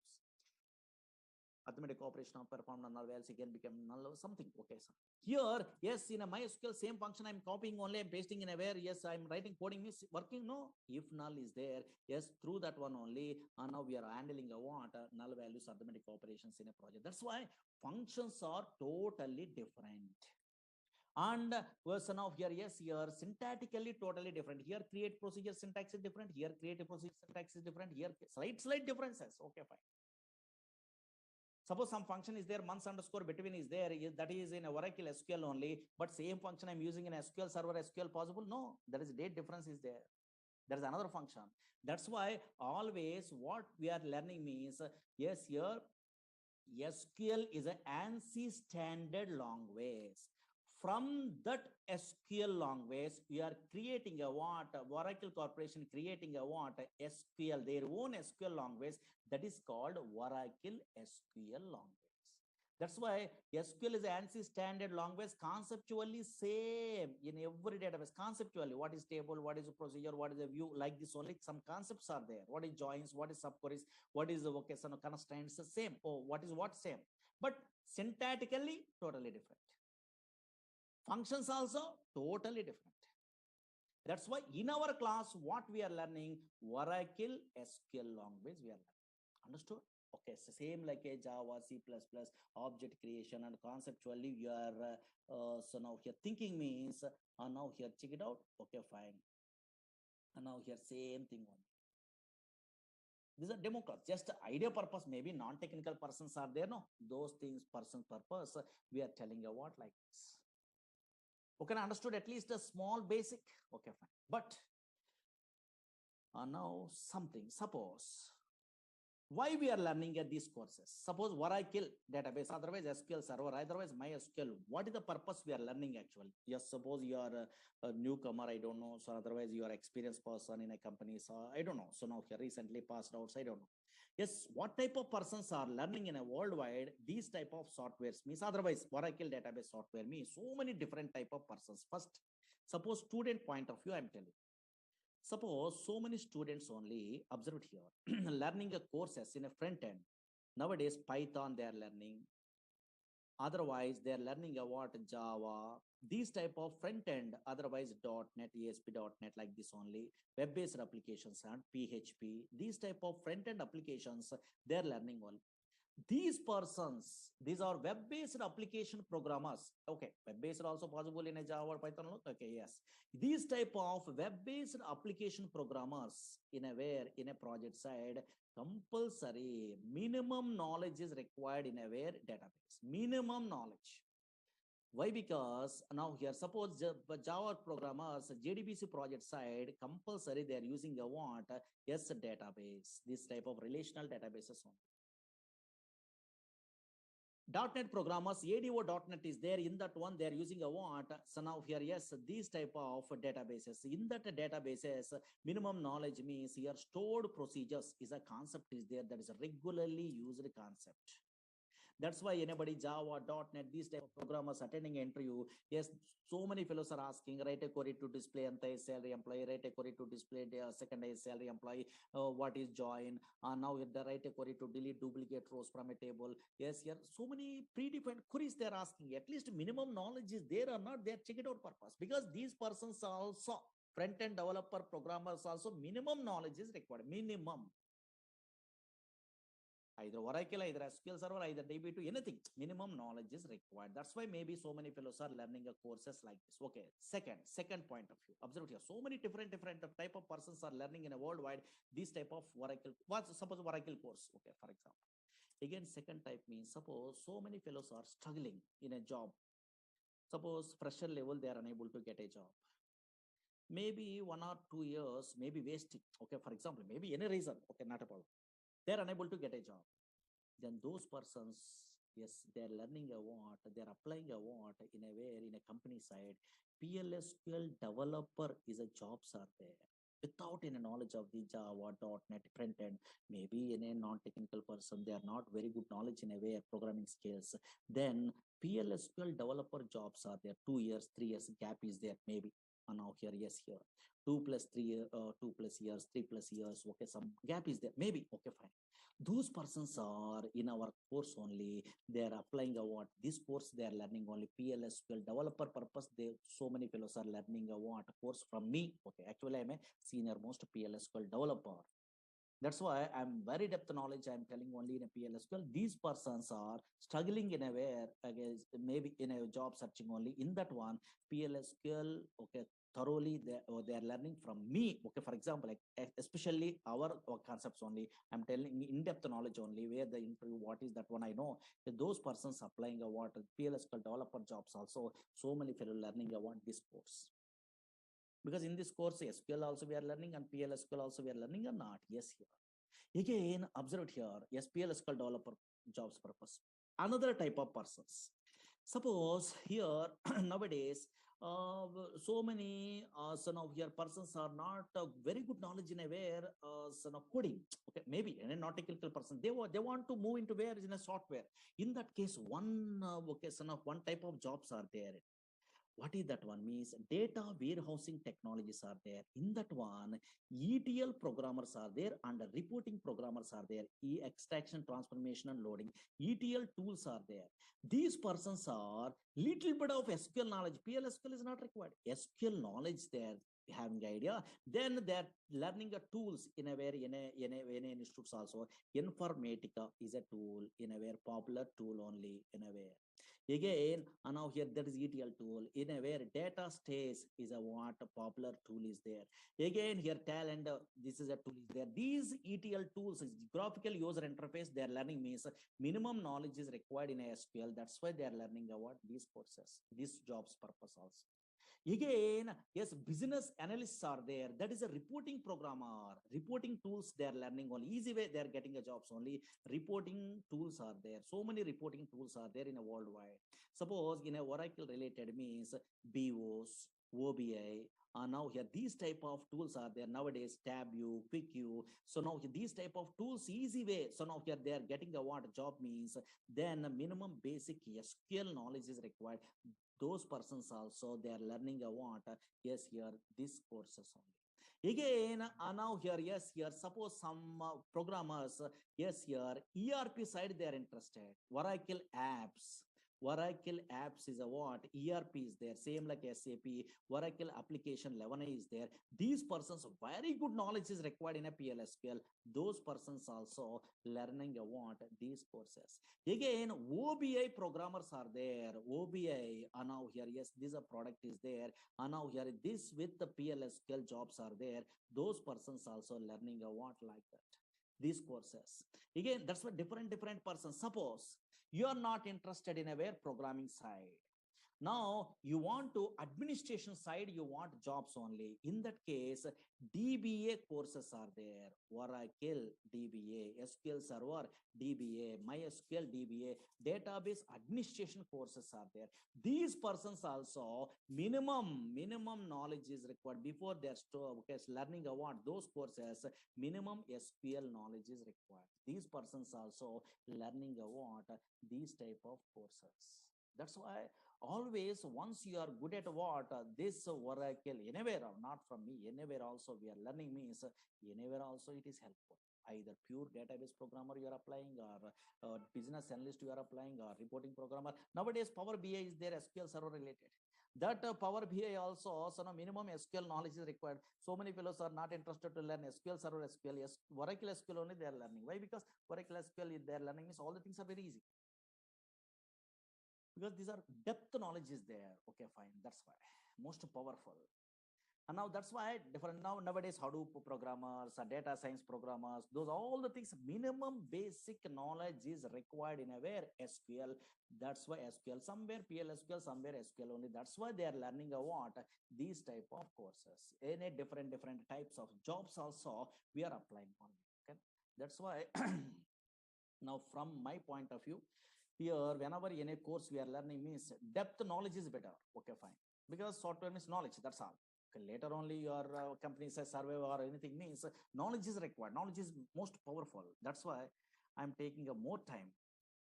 Arithmetic operation of performed null values again become null or something. Okay, so here, yes, in a MySQL same function I'm copying only, I'm pasting in a where, yes, I'm writing coding means working. No, if null is there, yes, through that one only, and now we are handling a what? Null values arithmetic operations in a project. That's why functions are totally different. And version of here, yes, here syntactically totally different. Here create procedure syntax is different, here create a procedure syntax is different, here slight differences. Okay, fine. Suppose some function is there, months underscore between is there, that is in a Oracle SQL only, but same function I'm using in SQL Server SQL possible? No, there is date difference is there. There is another function. That's why always what we are learning means, yes, here SQL is an ANSI standard language. From that SQL language, we are creating a what? Oracle Corporation creating a what? SQL, their own SQL language, that is called Oracle SQL language. That's why SQL is ANSI standard language, conceptually same in every database. Conceptually, what is table, what is a procedure, what is a view, like this only some concepts are there. What is joins, what is subqueries, what is the vocation constraints, same. Oh, what is what, same. But syntactically, totally different. Functions also totally different. That's why in our class, what we are learning, Oracle SQL language we are learning. Understood? Okay, so same like a Java, C++, object creation, and conceptually we are, so now here thinking means, now here check it out. Okay, fine. And now here same thing on. These are demo class, just idea purpose, maybe non-technical persons are there, no? Those things, person purpose, we are telling you what like this. Okay, understood at least a small basic. Okay, fine. But now something, suppose why we are learning at these courses. Suppose Oracle database, otherwise SQL Server, otherwise MySQL. What is the purpose we are learning actually? Yes, suppose you are a newcomer, I don't know. So otherwise you are experienced person in a company, so I don't know. So now here recently passed out, so I don't know. Yes, what type of persons are learning in a worldwide these type of softwares means, otherwise Oracle database software means so many different type of persons. First, suppose student point of view, I'm telling. Suppose so many students only, observe it here, learning a courses in a front end. Nowadays, Python they are learning. Otherwise, they are learning about Java, these type of front end, otherwise .NET, ASP.NET like this only, web-based applications and PHP, these type of front end applications, they are learning all. These persons, these are web-based application programmers. Okay, web-based also possible in a Java or Python. Okay, yes. These type of web-based application programmers in a where in a project side, compulsory minimum knowledge is required in a where database. Minimum knowledge. Why? Because now here, suppose Java programmers, JDBC project side, compulsory they are using a what? Yes, database. This type of relational databases only. .NET programmers, ADO.NET is there, in that one they are using a what? So now here, yes, these type of databases. In that databases, minimum knowledge means here stored procedures is a concept is there, that is a regularly used concept. That's why anybody Java, .NET, these type of programmers attending an interview, yes, so many fellows are asking, write a query to display anta salary employee, write a query to display the second is salary employee, what is join, now the write a query to delete duplicate rows from a table. Yes, here so many predefined queries they're asking. At least minimum knowledge is there or not, they're check it out purpose, because these persons are also front-end developer programmers also minimum knowledge is required, minimum. Either Oracle, either SQL Server, either DB2, anything. Minimum knowledge is required. That's why maybe so many fellows are learning a courses like this. Okay, second point of view. Observe here, so many different type of persons are learning in a worldwide this type of Oracle. What's suppose Oracle course? Okay, for example. Again, second type means suppose so many fellows are struggling in a job. Suppose fresher level they are unable to get a job. Maybe 1 or 2 years, maybe wasting. Okay, for example, maybe any reason. Okay, not a problem. They're unable to get a job. Then those persons, yes, they're learning a what, they're applying a what in a way in a company side. PLSQL developer is a jobs are there. Without any knowledge of the Java, .NET, front end, maybe in a non-technical person, they are not very good knowledge in a way of programming skills. Then PLSQL developer jobs are there. 2 years, 3 years gap is there, maybe. And now here, yes, here. 2 plus years, 3 plus years. Okay, some gap is there, maybe. Okay, fine. Those persons are in our course only. They are applying a what this course they are learning only PLSQL developer purpose. They so many fellows are learning a what course from me. Okay, actually I'm a senior most PLSQL developer. That's why I'm very depth knowledge. I'm telling only in a PLSQL. These persons are struggling in a way against maybe in a job searching only in that one PLSQL. Okay, thoroughly they are learning from me. Okay, for example, like especially our concepts only. I'm telling in-depth knowledge only where the interview what is that one I know. Those persons applying a what PLSQL developer jobs also. So many fellow learning about this course. Because in this course, SQL also we are learning and PLSQL also we are learning or not? Yes, here. Again, observe here, SPL SQL developer jobs purpose. Another type of persons. Suppose here nowadays, so many son of here persons are not very good knowledge in a where son of coding. Okay, maybe and a not technical person they want to move into where is in a software. In that case, one okay, son of one type of jobs are there. What is that one means? Data warehousing technologies are there. In that one, ETL programmers are there and reporting programmers are there. Extraction, transformation, and loading. ETL tools are there. These persons are little bit of SQL knowledge. PLSQL is not required. SQL knowledge there having idea, then they're learning the tools in a very in a institutes also. Informatica is a tool in a very popular tool only in a way. Again, and now here there is ETL tool in a where data stays is a what a popular tool is there. Again, here talent, this is a tool is there. These ETL tools is graphical user interface. They are learning means minimum knowledge is required in SQL. That's why they are learning about these courses, these jobs purpose also. Again, yes, business analysts are there. That is a reporting programmer. Reporting tools they are learning only. Easy way they are getting a jobs only. Reporting tools are there. So many reporting tools are there in a worldwide. Suppose in a Oracle related means BOS, OBI. Now here these type of tools are there nowadays. TabView, QuickView. So now these type of tools easy way. So now here they are getting a what job means. Then minimum basic SQL knowledge is required. Those persons also they are learning a what yes here these courses only. Again, now here yes here suppose some programmers yes here ERP side they are interested. Oracle apps is a what? ERP is there, same like SAP. Oracle application 11 is there. These persons, very good knowledge is required in a PLSQL. Those persons also learning a what? These courses. Again, OBI programmers are there. OBI, and now here, yes, this a product is there. And now here, this with the PLSQL jobs are there. Those persons also learning a what like that. These courses. Again, that's what different persons. Suppose you are not interested in a web programming side. Now you want to administration side, you want jobs only. In that case, DBA courses are there. Oracle DBA, SQL Server DBA, MySQL DBA, database administration courses are there. These persons also minimum knowledge is required before they are learning about those courses. Minimum SQL knowledge is required. These persons also learning about these type of courses. That's why always once you are good at what this Oracle anywhere, not from me, anywhere also we are learning means anywhere also it is helpful. Either pure database programmer you are applying, or business analyst you are applying, or reporting programmer. Nowadays Power BI is there, SQL Server related. That Power BI also, so no minimum SQL knowledge is required. So many fellows are not interested to learn SQL Server, SQL, Oracle SQL only they are learning. Why? Because Oracle SQL they are learning means all the things are very easy, because these are depth knowledge is there. Okay, fine, that's why most powerful. And now that's why different nowadays Hadoop programmers, data science programmers, those all the things, minimum basic knowledge is required in a where SQL. That's why SQL somewhere, PLSQL somewhere, SQL only. That's why they are learning a what these type of courses. Any different types of jobs also we are applying on. Okay, that's why now from my point of view, here whenever in a course we are learning means depth knowledge is better. Okay, fine, because software means knowledge, that's all. Okay, later only your company says survey or anything means knowledge is required. Knowledge is most powerful. That's why I'm taking a more time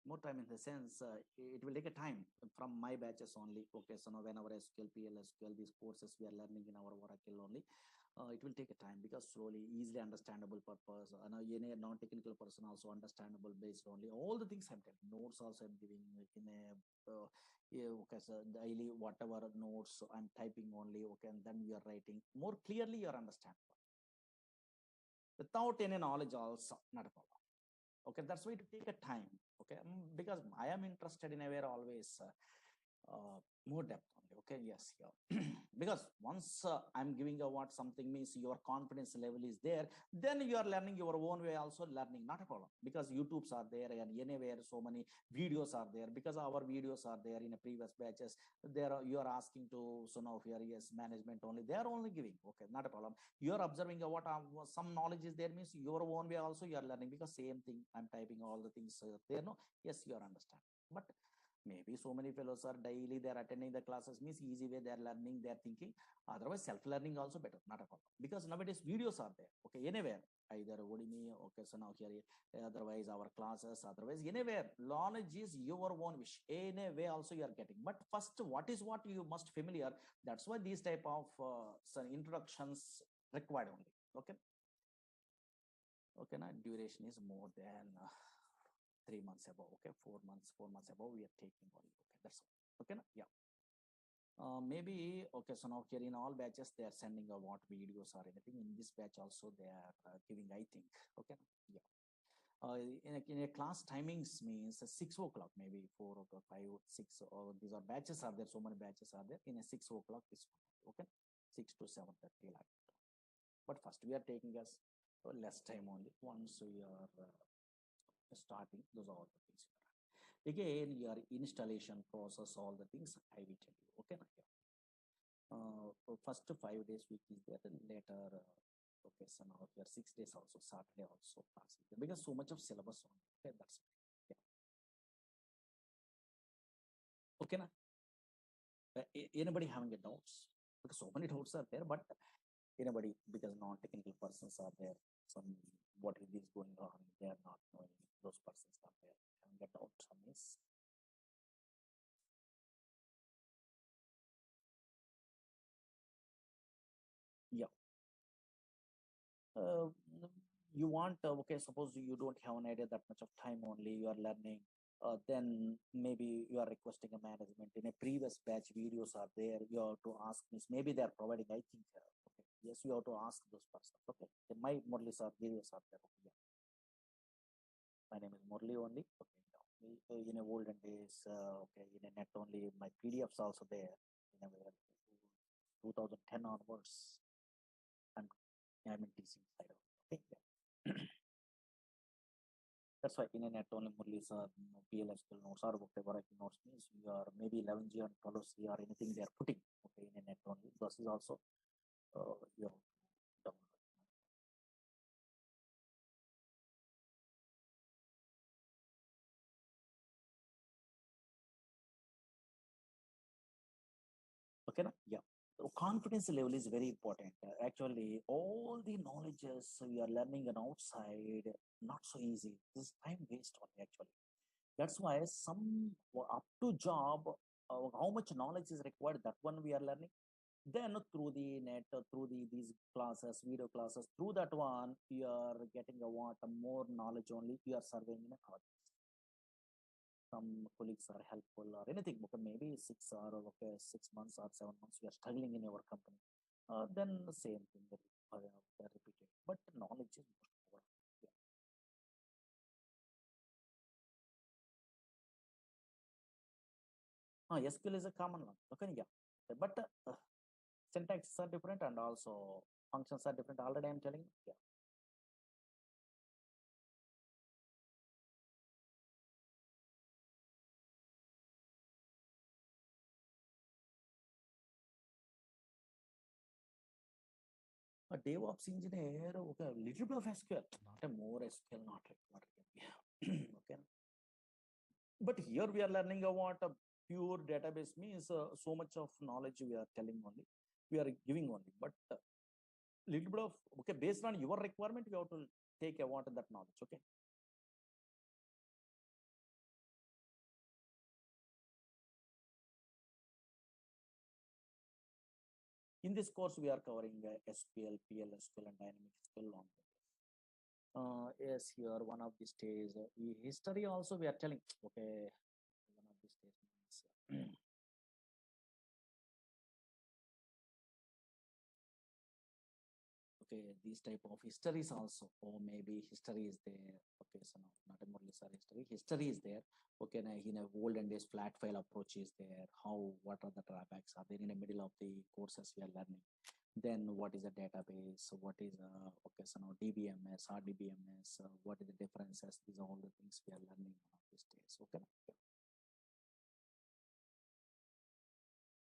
in the sense it will take a time from my batches only. Okay, so now whenever SQL, PLSQL, these courses we are learning in our Oracle only, it will take a time, because slowly easily understandable purpose, and any non-technical person also understandable based only all the things I'm telling. Notes also I'm giving in a yeah, okay, so daily whatever notes I'm typing only. Okay, and then we are writing more clearly you understand without any knowledge also not a problem. Okay, that's why to take a time. Okay, because I am interested in a way always more depth only. Okay, yes, yeah. Because once I'm giving a what something means your confidence level is there, then you are learning your own way also learning, not a problem, because YouTubes are there and anywhere so many videos are there, because our videos are there in a previous batches. There you are asking to, so now here yes management only, they are only giving. Okay, not a problem. You are observing what some knowledge is there means your own way also you are learning, because same thing I'm typing all the things there. No, yes, you are understand. But maybe so many fellows are daily they're attending the classes means easy way they're learning, they're thinking. Otherwise self-learning also better, not a problem, because nowadays videos are there. Okay, anywhere, either Udemy, okay, so now here, otherwise our classes, otherwise anywhere knowledge is your own wish, anyway also you are getting. But first what you must familiar. That's why these type of some introductions required only. Okay, okay, now duration is more than 3 months above. Okay, 4 months above we are taking only. Okay, that's all. Okay, yeah. Maybe okay, so now here in all batches they are sending a what videos or anything. In this batch also they are giving, I think. Okay, yeah. In a class timings means 6 o'clock, maybe 4 o'clock, 5, 6, or these are batches are there, so many batches are there. In a 6 o'clock this one. Okay, 6 to 7:30 like that. But first we are taking us less time only. Once we are starting, those are all the things. Again, your installation process, all the things I will tell you. Okay, first 5 days week is there, and later okay, so now your 6 days also, Saturday also class is there, because so much of syllabus on. Okay, that's yeah. Okay, na? Anybody having a doubts? Because so many doubts are there, but anybody, because non-technical persons are there, some what is this going on, they are not knowing, those persons are there having a doubt on this. Yeah. uh, you want okay, suppose you don't have an idea that much of time only you are learning, then maybe you are requesting a management. In a previous batch videos are there, you have to ask means maybe they are providing, I think. Okay, yes, you have to ask those persons. Okay, my Murali Sir videos are there. Okay, yeah. My name is Murali only. Okay, yeah. In a olden days, okay, in a net only, my PDFs also there in a 2010 onwards. I'm in teaching side of. Okay, yeah. That's why in a net only Murali Sir, PLSQL nodes or whatever I nodes means we are maybe 11G and 12C or anything they are putting okay in a net only. This is also your download. Okay, na? Yeah. So confidence level is very important. Actually, all the knowledges we are learning on outside, not so easy. This is time waste only actually. That's why some up to job, how much knowledge is required, that one we are learning. Then through the net, through these classes, video classes, through that one, you are getting a what a more knowledge only. You are surveying in a project. Some colleagues are helpful or anything. Okay, maybe 6 months or 7 months you are struggling in your company. Then the same thing repeated. But knowledge is most important. Yeah. SQL is a common one. Okay, yeah. But syntaxes are different and also functions are different. Already I'm telling you. Yeah. A DevOps engineer, okay, a little bit of SQL, not a more SQL, not required. Yeah. Okay. But here we are learning about a pure database means so much of knowledge we are telling only, we are giving only. But little bit of okay, based on your requirement, you have to take about that knowledge. Okay. In this course, we are covering SQL, PLSQL, and dynamic SQL long. Yes, here one of these days, history also we are telling. Okay, one of these days means okay, these type of histories also, or maybe history is there. Okay, so now not a Murali Sir history. History is there. Okay, now in a olden days, flat file approach is there. How, what are the drawbacks are there in the middle of the courses we are learning? Then what is a database? What is okay, so now DBMS, RDBMS, what is the differences? These are all the things we are learning one of these days. Okay.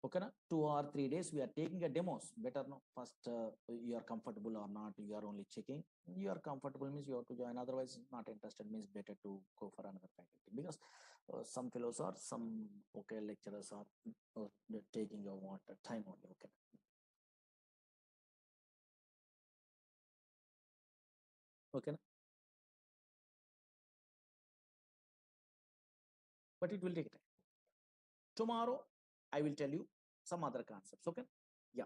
Okay, na? 2 or 3 days we are taking a demos. Better no, first you are comfortable or not, you are only checking. You are comfortable means you have to join, otherwise not interested means better to go for another faculty, because some fellows are some okay lecturers are taking your want time only. Okay. Okay, na? But it will take time. Tomorrow I will tell you some other concepts. Okay. Yeah,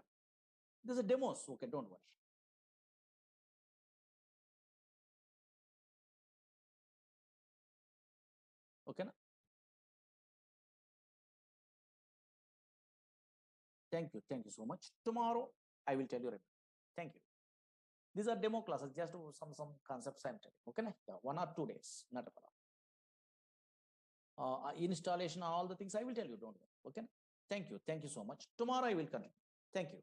there's a demos. Okay, don't worry. Okay, na? Thank you so much. Tomorrow I will tell you. Thank you. These are demo classes, just some concepts I'm telling. Okay, yeah, 1 or 2 days, not a problem. Installation, all the things I will tell you. Don't worry. Okay. Thank you so much. Tomorrow I will continue. Thank you.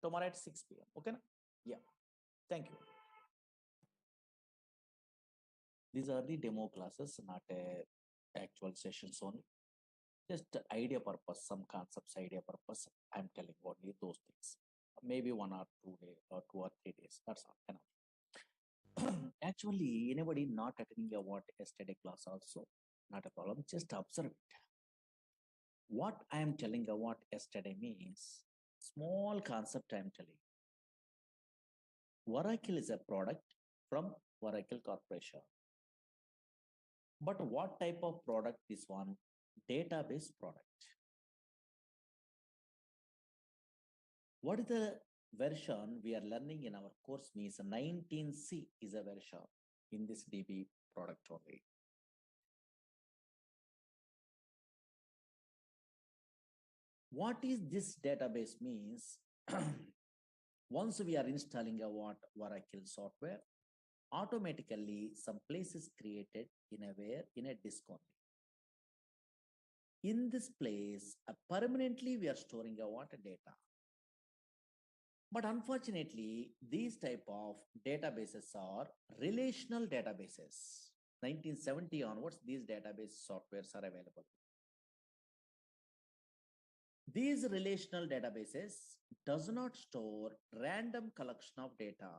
Tomorrow at 6 p.m. Okay. Yeah. Thank you. These are the demo classes, not actual sessions only. Just idea purpose, some concepts, idea purpose. I'm telling only those things. Maybe 1 or 2 days or 2 or 3 days. That's all. Enough. Actually, anybody not attending a what yesterday class also, not a problem. Just observe it. What I am telling you what yesterday means, small concept I am telling. Oracle is a product from Oracle Corporation. But what type of product is one? Database product. What is the version we are learning in our course means 19C is a version in this DB product only. What is this database means? Once we are installing a what Oracle software, automatically some place is created in a where in a disk only. In this place, permanently we are storing a what data. But unfortunately, these type of databases are relational databases. 1970 onwards, these database softwares are available. These relational databases does not store random collection of data.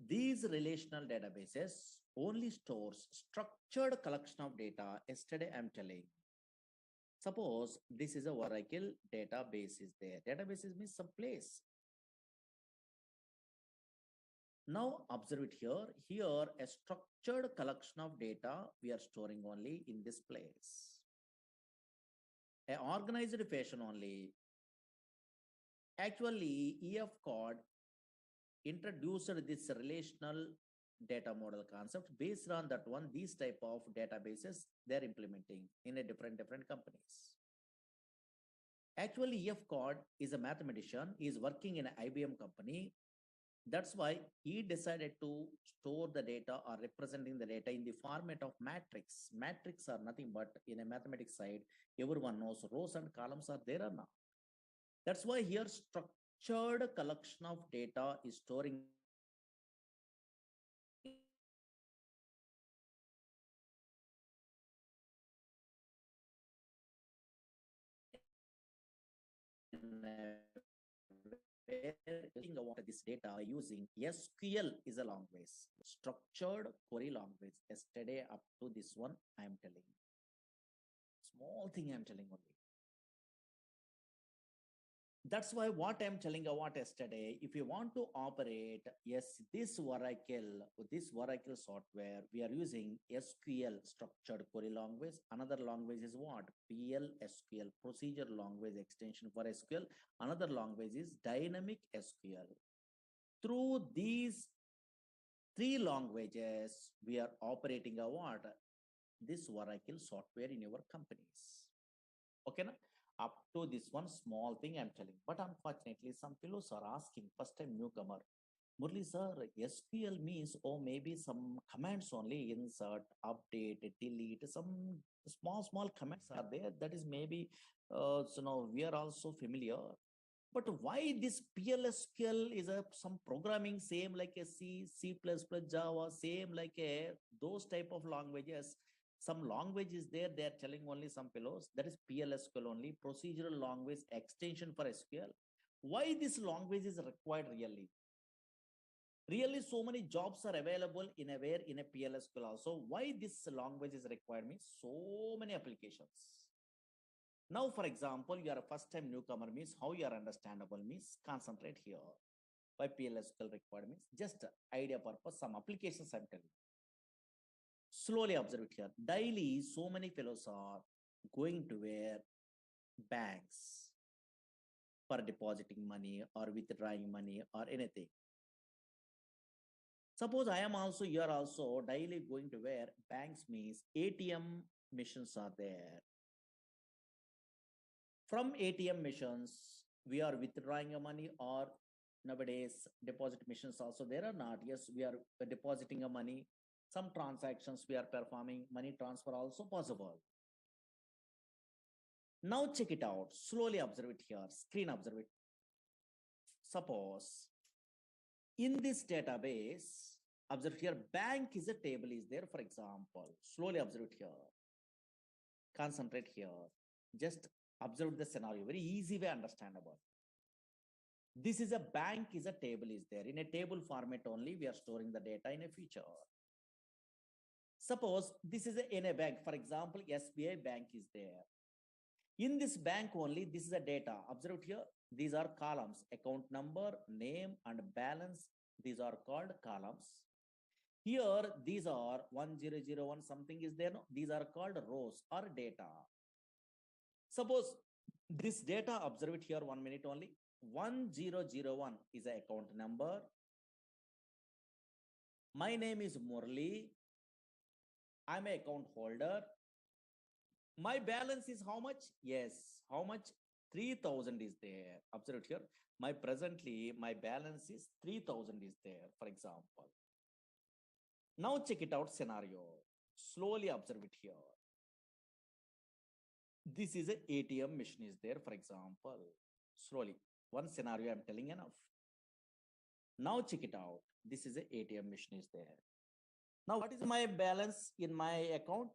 These relational databases only stores structured collection of data. Yesterday I'm telling. Suppose this is a Oracle database is there. Databases means some place. Now observe it here. Here a structured collection of data we are storing only in this place. A organized fashion only. Actually, EF code introduced this relational data model concept. Based on that one, these type of databases they're implementing in a different companies. Actually, EF code is a mathematician. He is working in an IBM company. That's why he decided to store the data or representing the data in the format of matrix. Matrix are nothing but in a mathematics side, everyone knows rows and columns are there or not. That's why here structured collection of data is storing this data using SQL is a language, structured query language. Yesterday up to this one, I am telling. Small thing I'm telling only. That's why what I'm telling about yesterday, if you want to operate, yes, this Oracle software, we are using SQL, structured query language. Another language is what? PL/SQL, procedure language extension for SQL. Another language is dynamic SQL. Through these three languages, we are operating a what? This Oracle software in your companies. Okay, na? Up to this one small thing I'm telling. But unfortunately, some fellows are asking, first time newcomer, Murali Sir, SQL means, oh, maybe some commands only, insert, update, delete, some small commands are there. That is maybe, we are also familiar. But why this PLSQL is a some programming same like a C++, Java, same like a those type of languages. Some language is there, they are telling only some fellows, that is PLSQL only, procedural language extension for SQL. Why this language is required really? Really so many jobs are available in a PLSQL also. Why this language is required means so many applications. Now, for example, you are a first time newcomer means how you are understandable means concentrate here. Why PLSQL required means just idea purpose, some applications I'm telling. Slowly observe it here. Daily, so many fellows are going to where banks for depositing money or withdrawing money or anything. Suppose I am also, you are also daily going to where banks means ATM machines are there. From ATM machines, we are withdrawing money or nowadays deposit machines also there or not? Yes, we are depositing a money. Some transactions we are performing, money transfer also possible. Now check it out. Slowly observe it here. Screen observe it. Suppose in this database, observe here, bank is a table is there, for example. Slowly observe it here. Concentrate here. Just observe the scenario. Very easy way understandable. This is a bank is a table is there. In a table format only, we are storing the data in a feature. Suppose this is in a bank, for example, SBI bank is there. In this bank only, this is a data. Observe here, these are columns, account number, name, and balance. These are called columns. Here, these are 1001, something is there. No? These are called rows or data. Suppose this data, observe it here 1 minute only. 1001 is an account number. My name is Murali. I'm an account holder. My balance is how much? Yes, how much? 3000 is there. Observe it here. My balance is 3000 is there, for example. Now check it out scenario. Slowly observe it here. This is an ATM machine is there, for example. Slowly. One scenario I'm telling enough. Now check it out. This is an ATM machine is there. Now, what is my balance in my account?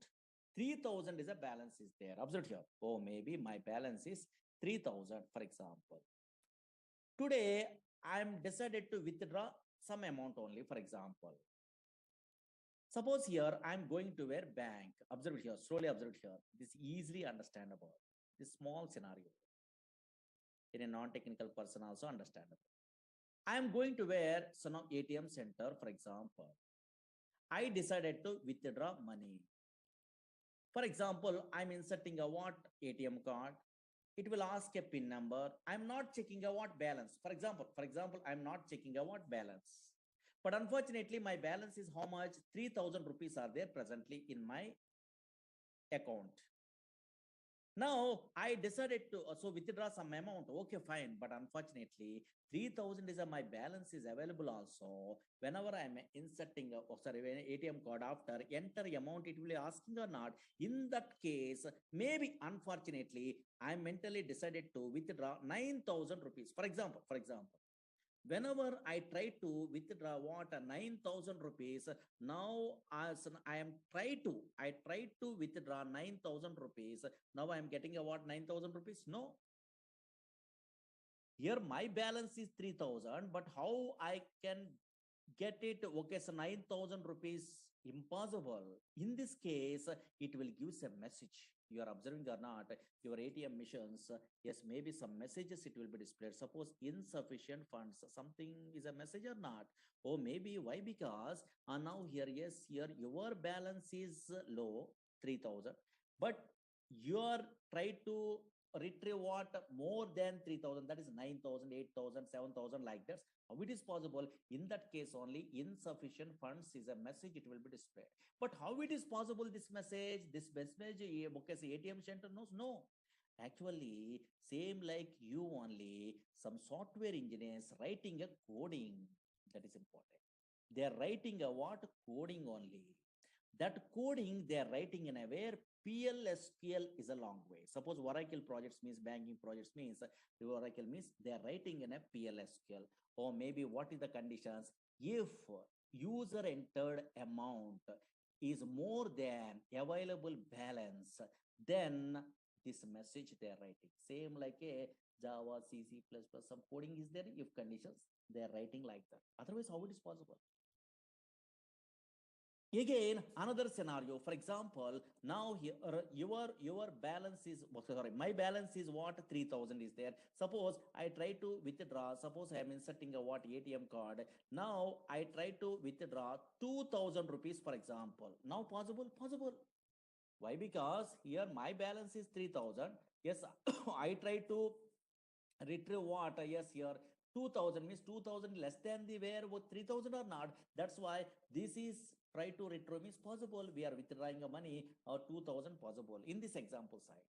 3,000 is a balance is there. Observe here. Oh, maybe my balance is 3,000, for example. Today, I'm decided to withdraw some amount only, for example. Suppose here I'm going to where bank. Observe here, slowly observe here. This easily understandable. This small scenario in a non-technical person also understandable. I am going to where some ATM center, for example. I decided to withdraw money. For example, I'm inserting a what ATM card. It will ask a PIN number. I'm not checking a what balance. For example, I'm not checking a what balance. But unfortunately, my balance is how much? 3,000 rupees are there presently in my account. Now I decided to also withdraw some amount. Okay, fine. But unfortunately, 3,000 is my balance is available also. Whenever I'm inserting, when ATM card after enter amount, it will be asking or not. In that case, maybe unfortunately, I mentally decided to withdraw 9,000 rupees. For example, whenever I try to withdraw what 9,000 rupees, now as I try to withdraw 9,000 rupees. Now I am getting a what 9,000 rupees? No, here my balance is 3,000, but how I can get it? Okay, so 9,000 rupees impossible. In this case, it will give a message. You are observing or not, your ATM missions, yes, maybe some messages it will be displayed. Suppose insufficient funds, something is a message or not. Or maybe why? Because now here, yes, here your balance is low, 3,000, but you are try to retrieve what more than 3,000, that is 9,000, 8,000, 7,000 like that. How it is possible? In that case only insufficient funds is a message, it will be displayed. But how it is possible this message? This message ATM center knows? No. Actually, same like you only, some software engineers writing a coding, that is important. They are writing a what? Coding only. That coding they are writing in a where PLSQL is a long way. Suppose Oracle projects means banking projects means the Oracle means they are writing in a PLSQL. Or maybe what is the conditions? If user entered amount is more than available balance, then this message they are writing. Same like a Java, C, C++, some coding is there. If conditions, they are writing like that. Otherwise, how it is possible? Again, another scenario. For example, now here your balance is sorry, my balance is what 3,000 is there. Suppose I try to withdraw. Suppose I am inserting a what ATM card. Now I try to withdraw 2,000 rupees. For example, now possible? Possible. Why? Because here my balance is 3,000. Yes, I try to retrieve what? Yes, here 2,000 means 2,000 less than the where 3,000 or not. That's why this is try to retrieve means possible. We are withdrawing a money or 2,000 possible in this example side.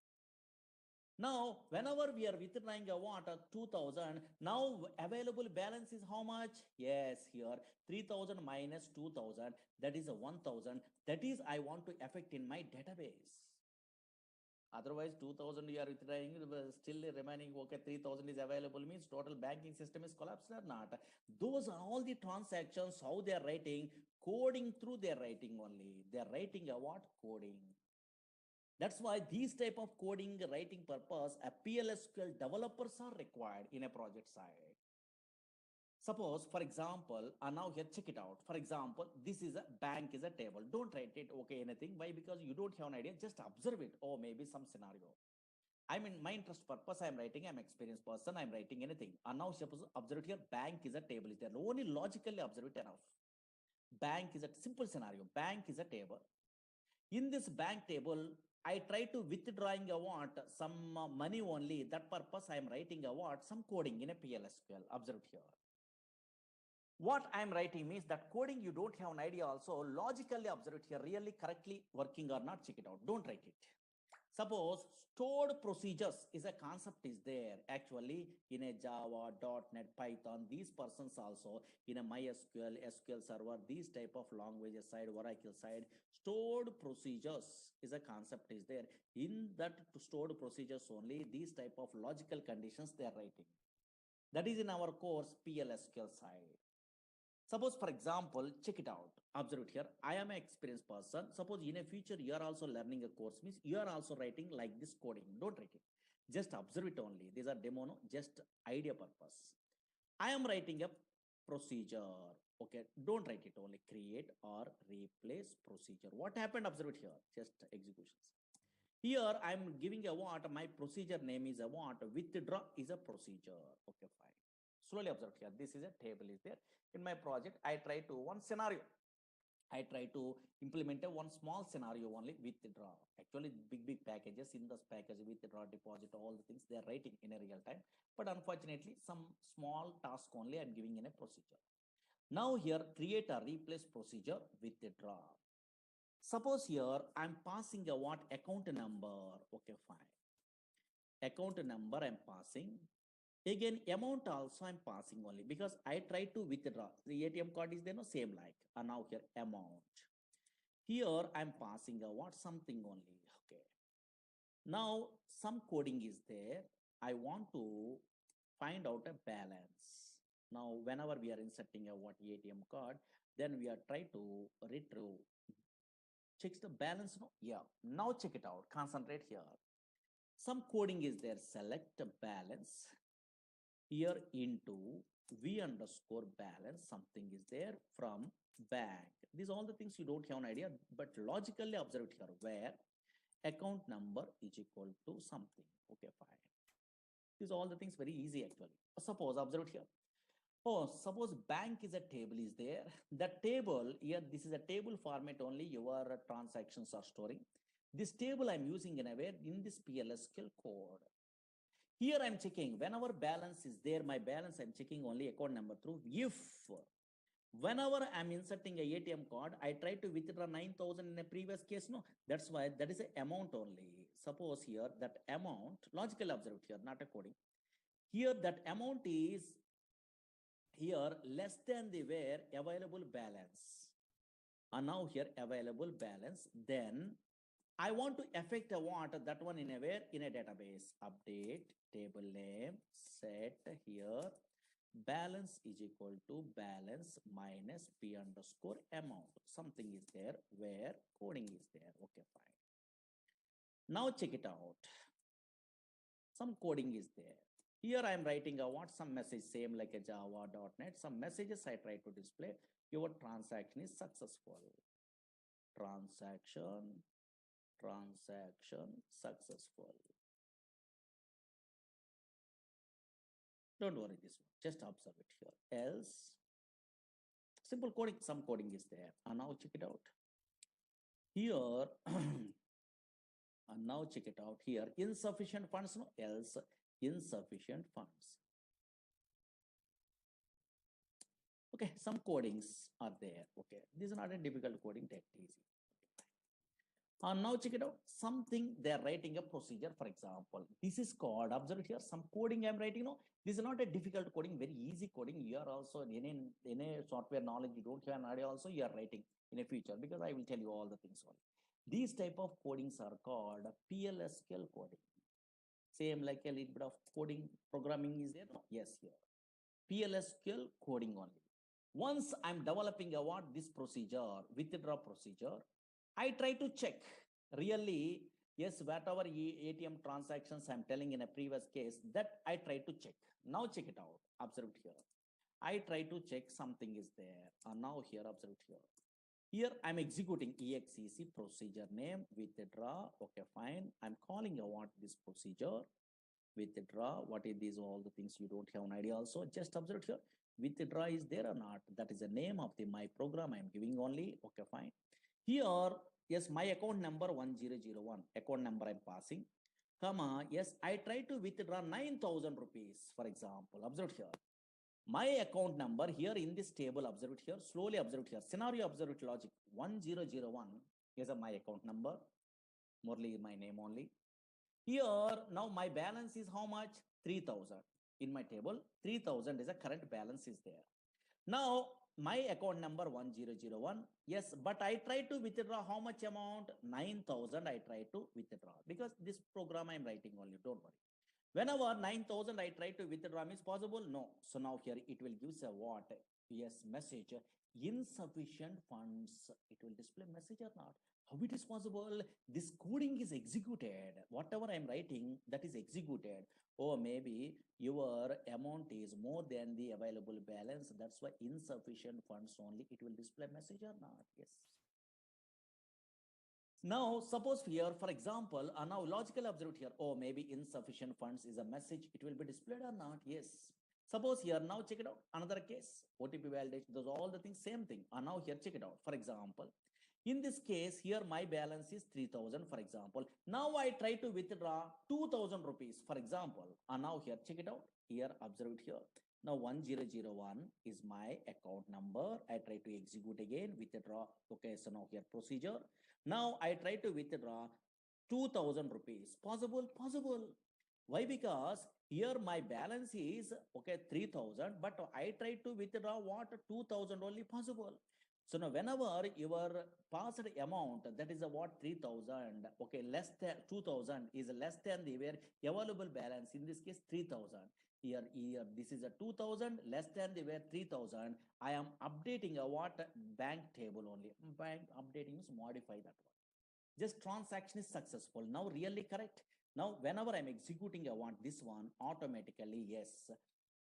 Now, whenever we are withdrawing a what 2,000, now available balance is how much? Yes, here 3,000 minus 2,000, that is a 1,000. That is I want to affect in my database. Otherwise, 2,000 you are withdrawing, still remaining, okay, 3,000 is available means total banking system is collapsed or not. Those are all the transactions, how they are writing, coding through their writing only. They are writing a what? Coding. That's why these type of coding writing purpose, a PLSQL developers are required in a project side. Suppose, for example, now here check it out. For example, this is a bank is a table. Don't write it, okay, anything. Why? Because you don't have an idea. Just observe it. Or maybe some scenario. I'm in my interest purpose. I'm writing. I'm experienced person. I'm writing anything. And now suppose observe it here. Bank is a table. Is there only logically observe it enough? Bank is a simple scenario. Bank is a table. In this bank table, I try to withdrawing a what some money only. That purpose I am writing a what some coding in a PLSQL. Observe here. What I'm writing means that coding you don't have an idea also. Logically observe it here, really correctly working or not, check it out. Don't write it. Suppose stored procedures is a concept is there actually in a Java, .NET, Python. These persons also in a MySQL, SQL Server, these type of languages side, Oracle side, stored procedures is a concept is there. In that stored procedures only, these type of logical conditions they are writing. That is in our course PLSQL side. Suppose, for example, check it out. Observe it here. I am an experienced person. Suppose in a future you are also learning a course, means you are also writing like this coding. Don't write it. Just observe it only. These are demo, no? Just idea purpose. I am writing a procedure. Okay, don't write it only. Create or replace procedure. What happened? Observe it here. Just executions. Here I'm giving a what? My procedure name is a what? Withdraw is a procedure. Okay, fine. Slowly observe here. This is a table is there. In my project, I try to one scenario. I try to implement a one small scenario only withdraw. Actually, big packages in this package withdraw, deposit, all the things they are writing in a real time. But unfortunately, some small task only I'm giving in a procedure. Now here, create a replace procedure withdraw. Suppose here I'm passing a what account number. Okay, fine. Account number I'm passing. Again, amount also I'm passing only because I try to withdraw. The ATM card is there, no same like. And now here amount. Here I'm passing a what something only. Okay. Now some coding is there. I want to find out a balance. Now whenever we are inserting a what ATM card, then we are trying to retrieve. Checks the balance. No, yeah. Now check it out. Concentrate here. Some coding is there. Select a balance. Here into v underscore balance, something is there from bank. These all the things you don't have an idea, but logically observe it here, where account number is equal to something. Okay, fine. These all the things very easy actually. Suppose observe it here. Oh, suppose bank is a table is there. The table here, this is a table format only. Your transactions are storing. This table I'm using in a way in this PLSQL code. Here I'm checking whenever balance is there, my balance I'm checking only account number through. If whenever I'm inserting a ATM card, I try to withdraw 9,000 in a previous case, no, that's why that is a amount only. Suppose here that amount, logically observed here, not a coding. Here that amount is here less than the where available balance. And now here available balance, then I want to affect a what that one in a where in a database. Update table name, set here balance is equal to balance minus p underscore amount. Something is there where coding is there. Okay, fine. Now check it out. Some coding is there. Here I am writing a what some message same like a java.net. Some messages I try to display. Your transaction is successful. Transaction successful. Don't worry this one, just observe it here. Else, simple coding, some coding is there. And now check it out. Here, and now check it out here. Insufficient funds, no, else insufficient funds. Okay, some codings are there. Okay, this is not a difficult coding, take it easy. Now check it out. Something they are writing a procedure, for example. This is called, observe it here, some coding I'm writing. No, this is not a difficult coding, very easy coding. You are also in a software knowledge, you don't have an idea also, you are writing in a future because I will tell you all the things only. These type of codings are called PLSQL coding. Same like a little bit of coding programming is there. No? Yes, here. PLSQL coding only. Once I'm developing a what this procedure, withdraw procedure, I try to check really, yes, whatever ATM transactions I'm telling in a previous case, that I try to check. Now check it out. Observe it here. I try to check something is there. Now here, observe it here. Here I'm executing exec procedure name withdraw. Okay, fine. I'm calling a what this procedure withdraw. What is these all the things you don't have an idea also. Just observe it here. Withdraw is there or not? That is the name of the my program I'm giving only. Okay, fine. Here, yes, my account number 1001, account number I'm passing, comma, yes, I try to withdraw 9,000 rupees, for example. Observe here. My account number here in this table, observe it here, slowly observe it here. Scenario, observe it logic. 1001 is my account number. Murali is my name only. Here, now my balance is how much? 3,000. In my table, 3,000 is a current balance is there. Now, my account number 1001, yes, but I try to withdraw how much amount? 9,000 I try to withdraw because this program I'm writing only, don't worry. Whenever 9,000 I try to withdraw means possible? No. So now here it will give a what? Yes, message insufficient funds. It will display message or not. How it is possible? This coding is executed. Whatever I'm writing, that is executed. Or maybe your amount is more than the available balance. That's why insufficient funds only. It will display message or not. Yes. Now, suppose here, for example, now logical observed here, oh, maybe insufficient funds is a message. It will be displayed or not? Yes. Suppose here, now check it out. Another case, OTP validation, those all the things, same thing. And now here, check it out. For example, in this case, here my balance is 3,000, for example. Now I try to withdraw 2,000 rupees, for example. And now here, check it out. Here, observe it here. Now 1001 is my account number. I try to execute again, withdraw. Okay, so now here procedure. Now I try to withdraw 2,000 rupees. Possible? Possible. Why? Because here my balance is okay 3,000, but I try to withdraw what 2,000 only possible. So now whenever your passed amount, that is a what 3,000, okay, less than 2,000 is less than the where available balance, in this case 3,000. Here this is a 2,000 less than the where 3,000. I am updating a what bank table only. Bank updating is modify that one. Just transaction is successful. Now really correct. Now whenever I'm executing I want this one automatically, yes,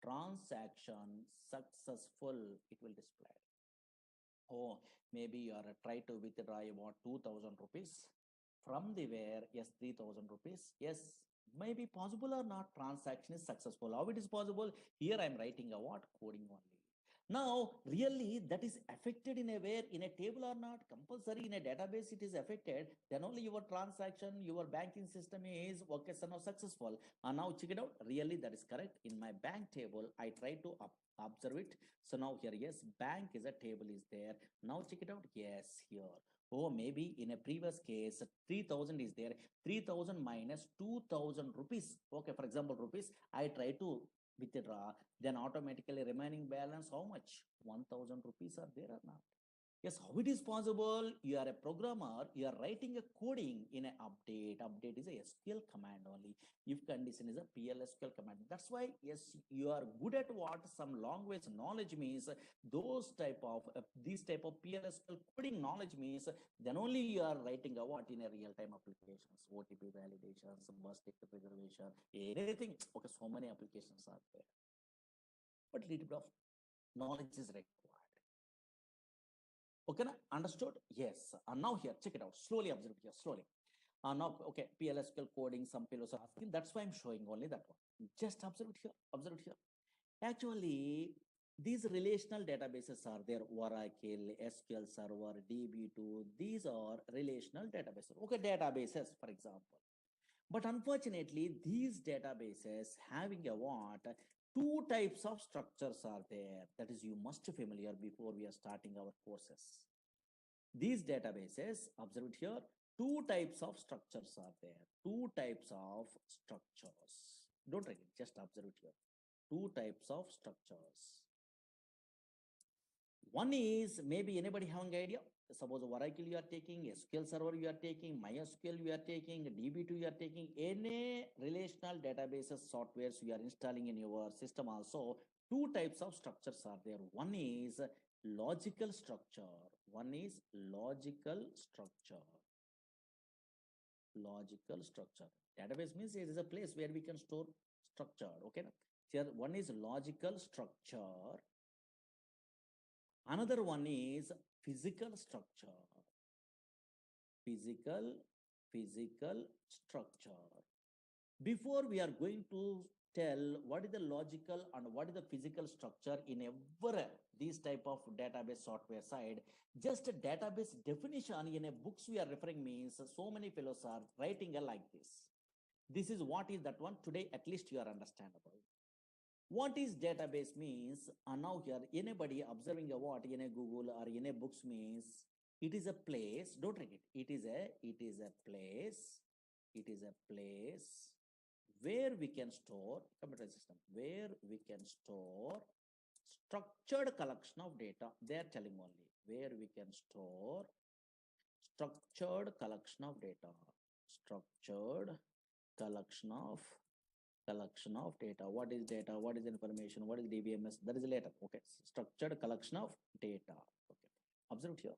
transaction successful, it will display. Oh, maybe you are try to withdraw about 2,000 rupees from the where, yes, 3,000 rupees. Yes, maybe possible or not, transaction is successful. How it is possible? Here I'm writing a what coding only. Now, really, that is affected in a where in a table or not? Compulsory in a database, it is affected. Then only your transaction, your banking system is okay, so now successful. And now check it out. Really, that is correct. In my bank table, I try to observe it. So now here, yes, bank is a table is there. Now check it out. Yes, here. Oh, maybe in a previous case, 3,000 is there. 3,000 minus 2,000 rupees. Okay, for example, rupees. I try to withdraw, then automatically remaining balance how much? 1,000 rupees are there or not? Yes, how it is possible? You are a programmer, you are writing a coding in an update. Update is a SQL command only. If condition is a PLSQL command. That's why, yes, you are good at what some language knowledge means. Those type of, these type of PLSQL coding knowledge means, then only you are writing a what in a real-time applications, OTP validations, bus ticket reservation, anything. Okay, so many applications are there. But little bit of knowledge is required. Okay, understood? Yes. And now here, check it out. Slowly observe here, slowly. Now, okay, PLSQL coding, some people are asking. That's why I'm showing only that one. Just observe it here, observe it here. Actually, these relational databases are there. Oracle, SQL Server, DB2. These are relational databases. Okay, databases, for example. But unfortunately, these databases having a what? Two types of structures are there. That is, you must be familiar before we are starting our courses. These databases, observe it here, two types of structures are there. Two types of structures. Don't write it, just observe it here. Two types of structures. One is, maybe anybody having idea? Suppose Oracle you are taking, SQL Server you are taking, MySQL you are taking, DB2 you are taking, any relational databases softwares you are installing in your system also, two types of structures are there. One is logical structure. One is logical structure. Logical structure. Database means it is a place where we can store structure. Okay. Here one is logical structure. Another one is physical structure. Physical structure. Before we are going to tell what is the logical and what is the physical structure in every these type of database software side, just a database definition in a books we are referring means so many fellows are writing a like this. This is what is that one today, at least you are understandable. What is database means, and now here anybody observing a what in a Google or in a books means it is a place, don't read it, it is a place where we can store, computer system, where we can store structured collection of data. They are telling only where we can store structured collection of data, structured collection of Collection of data. What is data? What is information? What is DBMS? That is later. Okay. Structured collection of data. Okay. Observe here.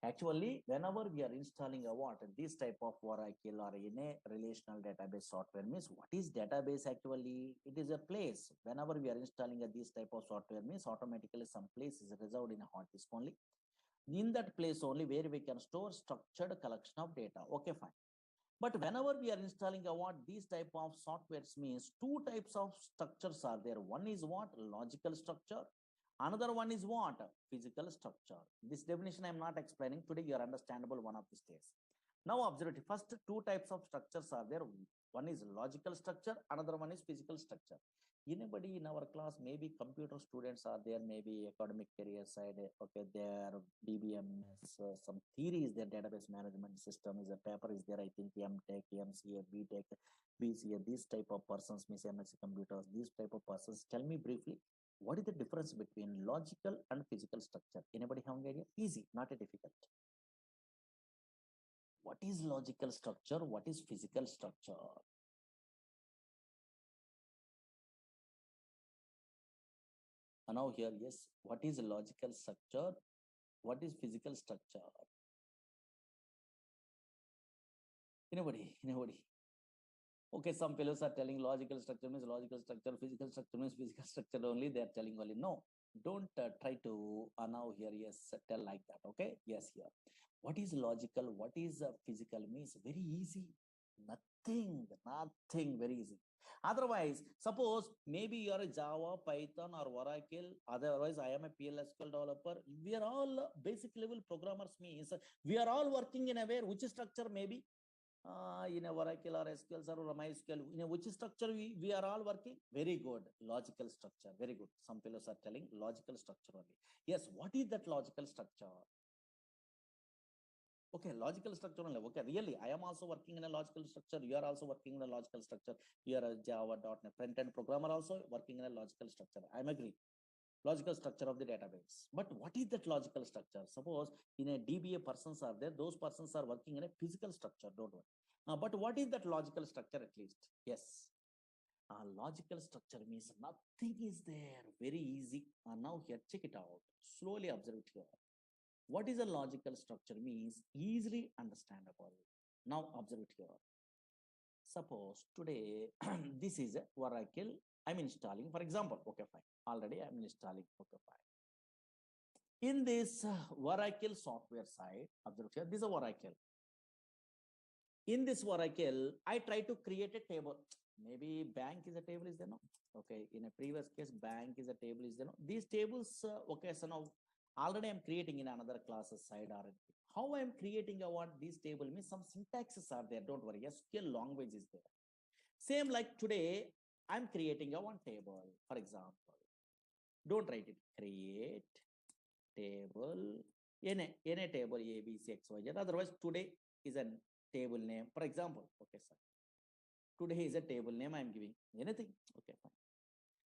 Actually, whenever we are installing a what this type of Oracle or in a relational database software means what is database actually? It is a place. Whenever we are installing a this type of software means automatically some place is reserved in a hard disk only. In that place only where we can store structured collection of data. Okay, fine. But whenever we are installing a what these type of softwares means two types of structures are there. One is what logical structure. Another one is what physical structure. This definition I am not explaining today. You are understandable one of these days. Now observe it. First two types of structures are there. One is logical structure. Another one is physical structure. Anybody in our class, maybe computer students are there, maybe academic career side, okay, there DBMS, some theories, their database management system is a paper is there, I think MTech, MCA, BTech, BCA, these type of persons, Miss MSc computers, these type of persons. Tell me briefly, what is the difference between logical and physical structure? Anybody have an idea? Easy, not a difficult. What is logical structure? What is physical structure? Now here, yes, what is logical structure? What is physical structure? Anybody? Okay, some fellows are telling logical structure means logical structure, physical structure means physical structure only. They are telling only no. Don't try to now here, yes, tell like that. Okay, yes, here. What is logical? What is physical means very easy. Nothing, very easy. Otherwise, suppose maybe you are a Java, Python, or Oracle. Otherwise, I am a PLSQL developer. We are all basic level programmers. Means we are all working in a way which structure maybe in a Oracle or SQL Server or MySQL, in a which structure we are all working? Very good. Logical structure. Very good. Some fellows are telling logical structure only. Yes, what is that logical structure? Okay, logical structure only. Okay, really, I am also working in a logical structure. You are also working in a logical structure. You are a Java.NET front-end programmer also working in a logical structure. I'm agree. Logical structure of the database. But what is that logical structure? Suppose in a DBA persons are there, those persons are working in a physical structure, don't worry. But what is that logical structure at least? Yes. Logical structure means nothing is there. Very easy. Now here, check it out. Slowly observe it here. What is a logical structure means easily understandable. Now observe it here. Suppose today, this is a Oracle I'm installing, for example. Okay, fine. Already I'm installing. Okay, fine. In this Oracle software side, observe here, this is a Oracle. In this Oracle, I try to create a table. Maybe bank is a table, is there no? Okay, in a previous case, bank is a table, is there no? These tables, okay, so now already I'm creating in another classes side or how I'm creating a what this table means some syntaxes are there. Don't worry, SQL language is there. Same like today, I'm creating a one table, for example. Don't write it. Create table in a table A, B, C, X, Y, Z. Otherwise, today is a table name. For example, okay, sir. Today is a table name I'm giving. Anything? Okay, fine.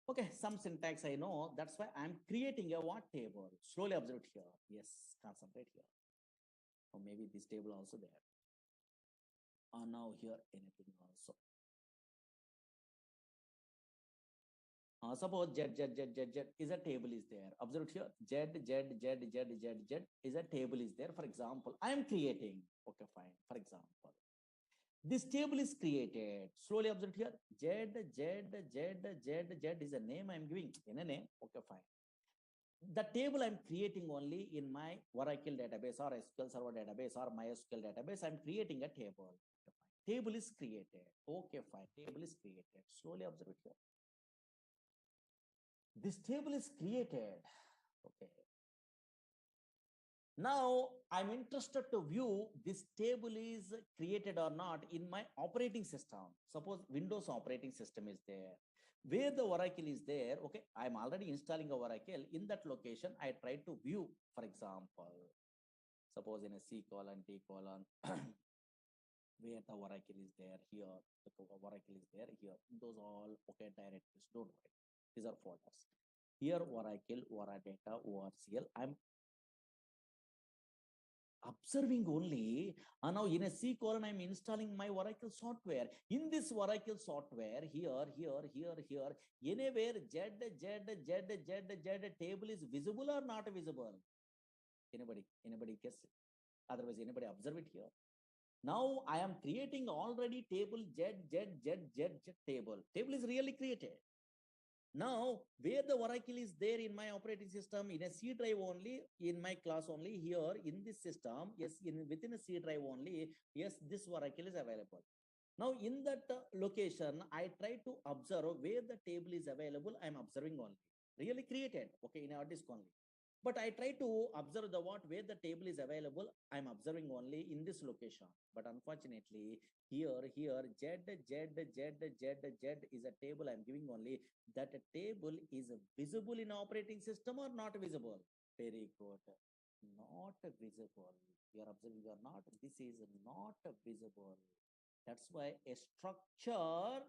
Okay, some syntax I know. That's why I'm creating a what table. Slowly observe it here. Yes, concentrate here. Or maybe this table also there. Now here anything also. Suppose Z is a table is there. Observe here. Z is a table is there. For example, I am creating. Okay, fine. For example, this table is created. Slowly observe here. Z is a name I am giving in a name. Okay, fine. The table I'm creating only in my Oracle database or SQL Server database or MySQL database. I'm creating a table. Okay, fine. Table is created. Okay, fine. Table is created. Slowly observe it here. This table is created. Okay. Now I'm interested to view this table is created or not in my operating system. Suppose Windows operating system is there. Where the Oracle is there, okay, I'm already installing a Oracle. In that location, I try to view, for example, suppose in a C colon, D colon, where the Oracle is there, here, the Oracle is there, here. Those all, okay, directories, don't worry. These are folders. Here, Oracle, Oradata, ORCL. I'm observing only. And now in a C colon, I'm installing my Oracle software. In this Oracle software, here, anywhere Z table is visible or not visible? Anybody guess? Otherwise, anybody observe it here? Now I am creating already table Z table. Table is really created. Now, where the Oracle is there in my operating system, in a C drive only, in my class only, here in this system, yes, within a C drive only, yes, this Oracle is available. Now, in that location, I try to observe where the table is available. I'm observing only. Really created, okay, in our disk only. But I try to observe the what where the table is available. I'm observing only in this location. But unfortunately, here, Z is a table I'm giving only. That table is visible in operating system or not visible? Very good. Not visible. You are observing, you are not. This is not visible. That's why a structure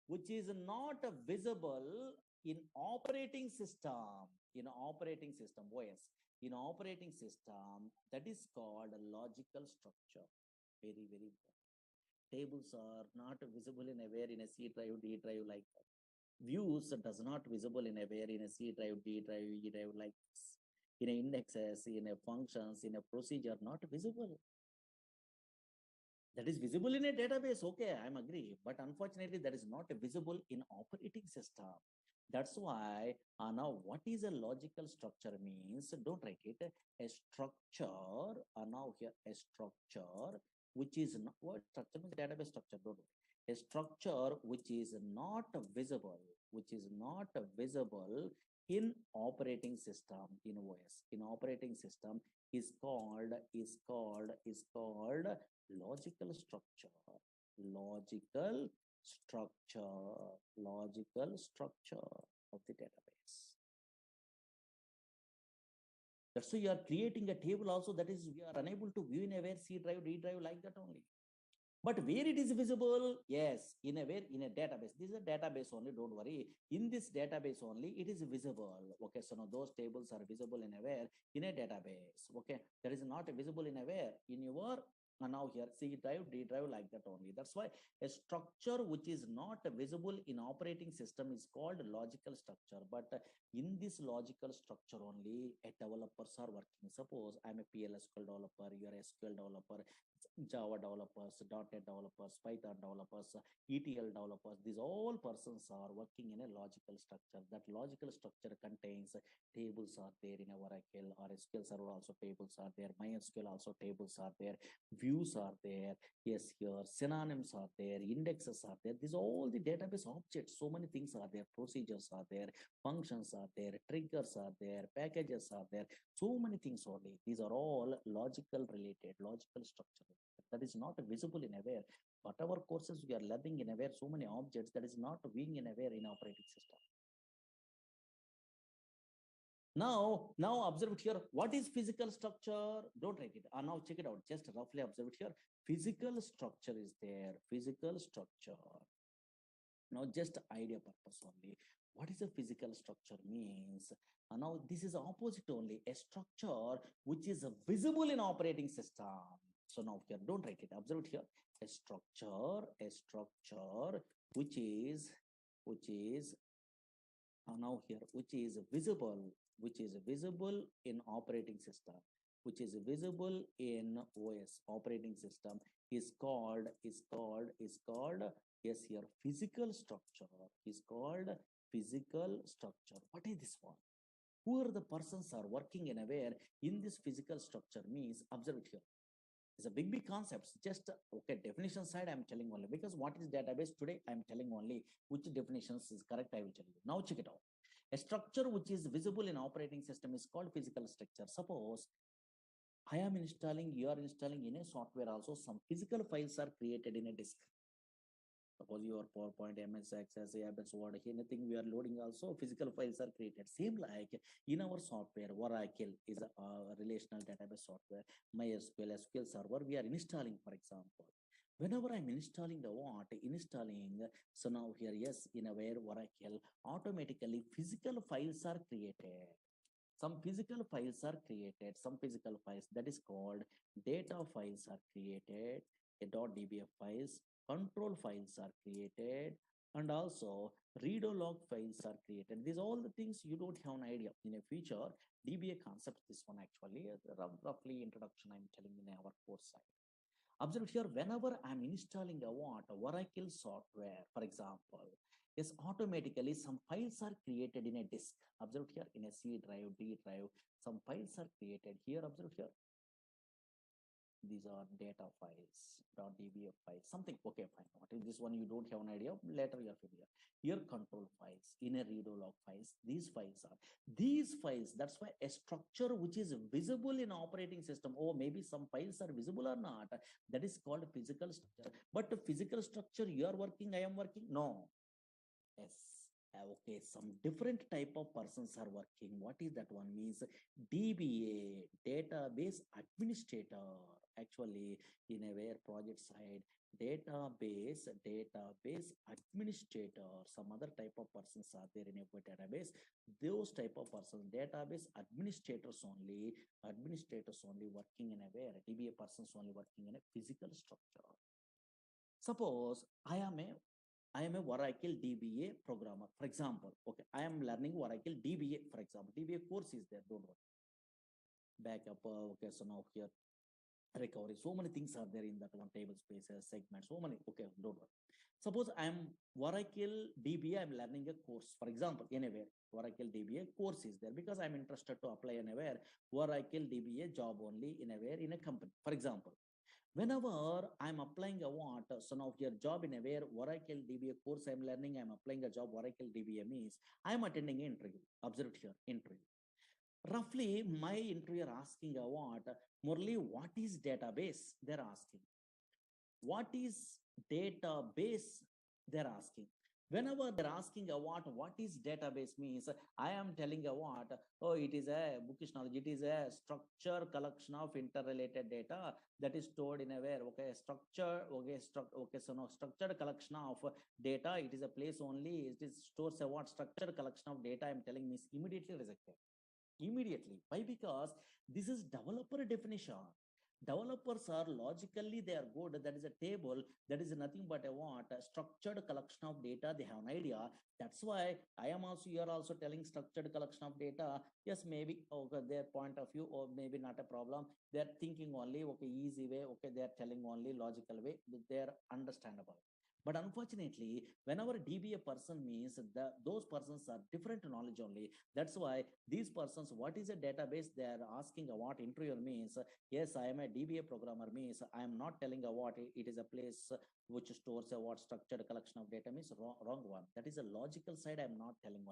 which is not visible in operating system, OS, in operating system, that is called a logical structure. Very, very important. Tables are not visible in a where in a C drive, D drive like that. Views does not visible in a where in a C drive, D drive, E drive like this. In a indexes, in a functions, in a procedure, not visible. That is visible in a database, okay, I'm agree, but unfortunately that is not visible in operating system. That's why now what is a logical structure means, don't write it, a structure, now here a structure which is not, what structure means database structure, don't worry. A structure which is not visible, in operating system, in OS, in operating system is called logical structure, logical structure of the database. That's why you are creating a table also, that is we are unable to view in a where C drive, D drive like that only. But where it is visible, yes, in a database. This is a database only, don't worry. In this database only, it is visible. Okay, so now those tables are visible in a where in a database. Okay, that is not visible in a where in your now here C drive, D drive like that only. That's why a structure which is not visible in operating system is called logical structure. But in this logical structure only, a developers are working. Suppose I'm a PLSQL developer, you are a SQL developer, Java developers, .NET developers, Python developers, ETL developers. These all persons are working in a logical structure. That logical structure contains tables are there in a Oracle or SQL Server also tables are there. MySQL also tables are there. Views are there. Yes, here synonyms are there. Indexes are there. These all the database objects. So many things are there. Procedures are there. Functions are there. Triggers are there. Packages are there. So many things only. These are all logical related, logical structure. That is not visible in aware. Whatever courses we are learning in aware, so many objects that is not being in aware in operating system. Now observe it here. What is physical structure? Don't write it. Now check it out. Just roughly observe it here. Physical structure is there. Physical structure. Now just idea purpose only. What is a physical structure means? Now this is opposite only. A structure which is visible in operating system. So now here, don't write it. Observe it here. A structure which is now here, which is visible in operating system, which is visible in OS operating system is called yes here physical structure is called physical structure. What is this one? Who are the persons are working in aware in this physical structure means, observe it here. It's a big concepts. Just okay, definition side I'm telling only, because what is database today I'm telling only which definitions is correct I will tell you. Now check it out. A structure which is visible in operating system is called physical structure. Suppose I am installing, you are installing in a software also, some physical files are created in a disk. Suppose your PowerPoint, MS Access, ABS, Word, anything we are loading also, physical files are created. Same like in our software, Oracle is a relational database software. MySQL, SQL Server, we are installing, for example. Whenever I'm installing the what, so now here, yes, in a where Oracle, automatically physical files are created. Some physical files are created, some physical files that is called data files are created, a .dbf files, control files are created, and also read log files are created. These all the things you don't have an idea. In a future, DBA concept, this one actually, roughly introduction I'm telling in our course side. Observe here, whenever I'm installing a Oracle software, for example, yes, automatically some files are created in a disk. Observe here in a C drive, D drive, some files are created here. Observe here. These are data files, .dbf files, something. Okay, fine. What is this one? You don't have an idea. Later you are familiar. Here, control files, in a read log files. These files are these files. That's why a structure which is visible in operating system. Oh, maybe some files are visible or not. That is called physical structure. But the physical structure you are working, I am working. No. Yes. Okay, some different type of persons are working. What is that one means? DBA, database administrator. Actually, in a where project side, database administrator. Some other type of persons are there in a database. Those type of persons, database administrators only working in a where DBA persons only working in a physical structure. Suppose I am a Oracle DBA programmer, for example. Okay, I am learning Oracle DBA, for example. DBA course is there, don't worry. Backup, okay, so now here, recovery. So many things are there in that one, table spaces, segments, so many. Okay, don't worry. Suppose I am Oracle DBA, I'm learning a course, for example, anywhere. Oracle DBA course is there because I'm interested to apply anywhere. Oracle DBA job only anywhere in a company, for example. Whenever I'm applying a what, so now your job in a where Oracle DBA course I'm learning, I'm applying a job Oracle DBA means I'm attending an interview. Observe here, interview. Roughly, my interviewer asking a what, Murali, what is database? They're asking. What is database? They're asking. Whenever they're asking a what is database means, I am telling a what, oh, it is a bookish knowledge, it is a structure collection of interrelated data that is stored in a where, okay, structure, okay, okay, so no, structured collection of data, it is a place only, it is stores a what, structured collection of data, I'm telling means immediately rejected. Immediately. Why? Because this is developer definition. Developers are logically they are good. That is a table that is nothing but a what, a structured collection of data. They have an idea. That's why I am also, you are also telling structured collection of data. Yes, maybe okay, their point of view, or maybe not a problem. They are thinking only okay, easy way. Okay, they are telling only logical way. They are understandable. But unfortunately, whenever DBA person means those persons are different knowledge only. That's why these persons, what is a database? They are asking what interviewer means. Yes, I am a DBA programmer means I am not telling what it is a place which stores a what structured collection of data means wrong one. That is a logical side. I am not telling only.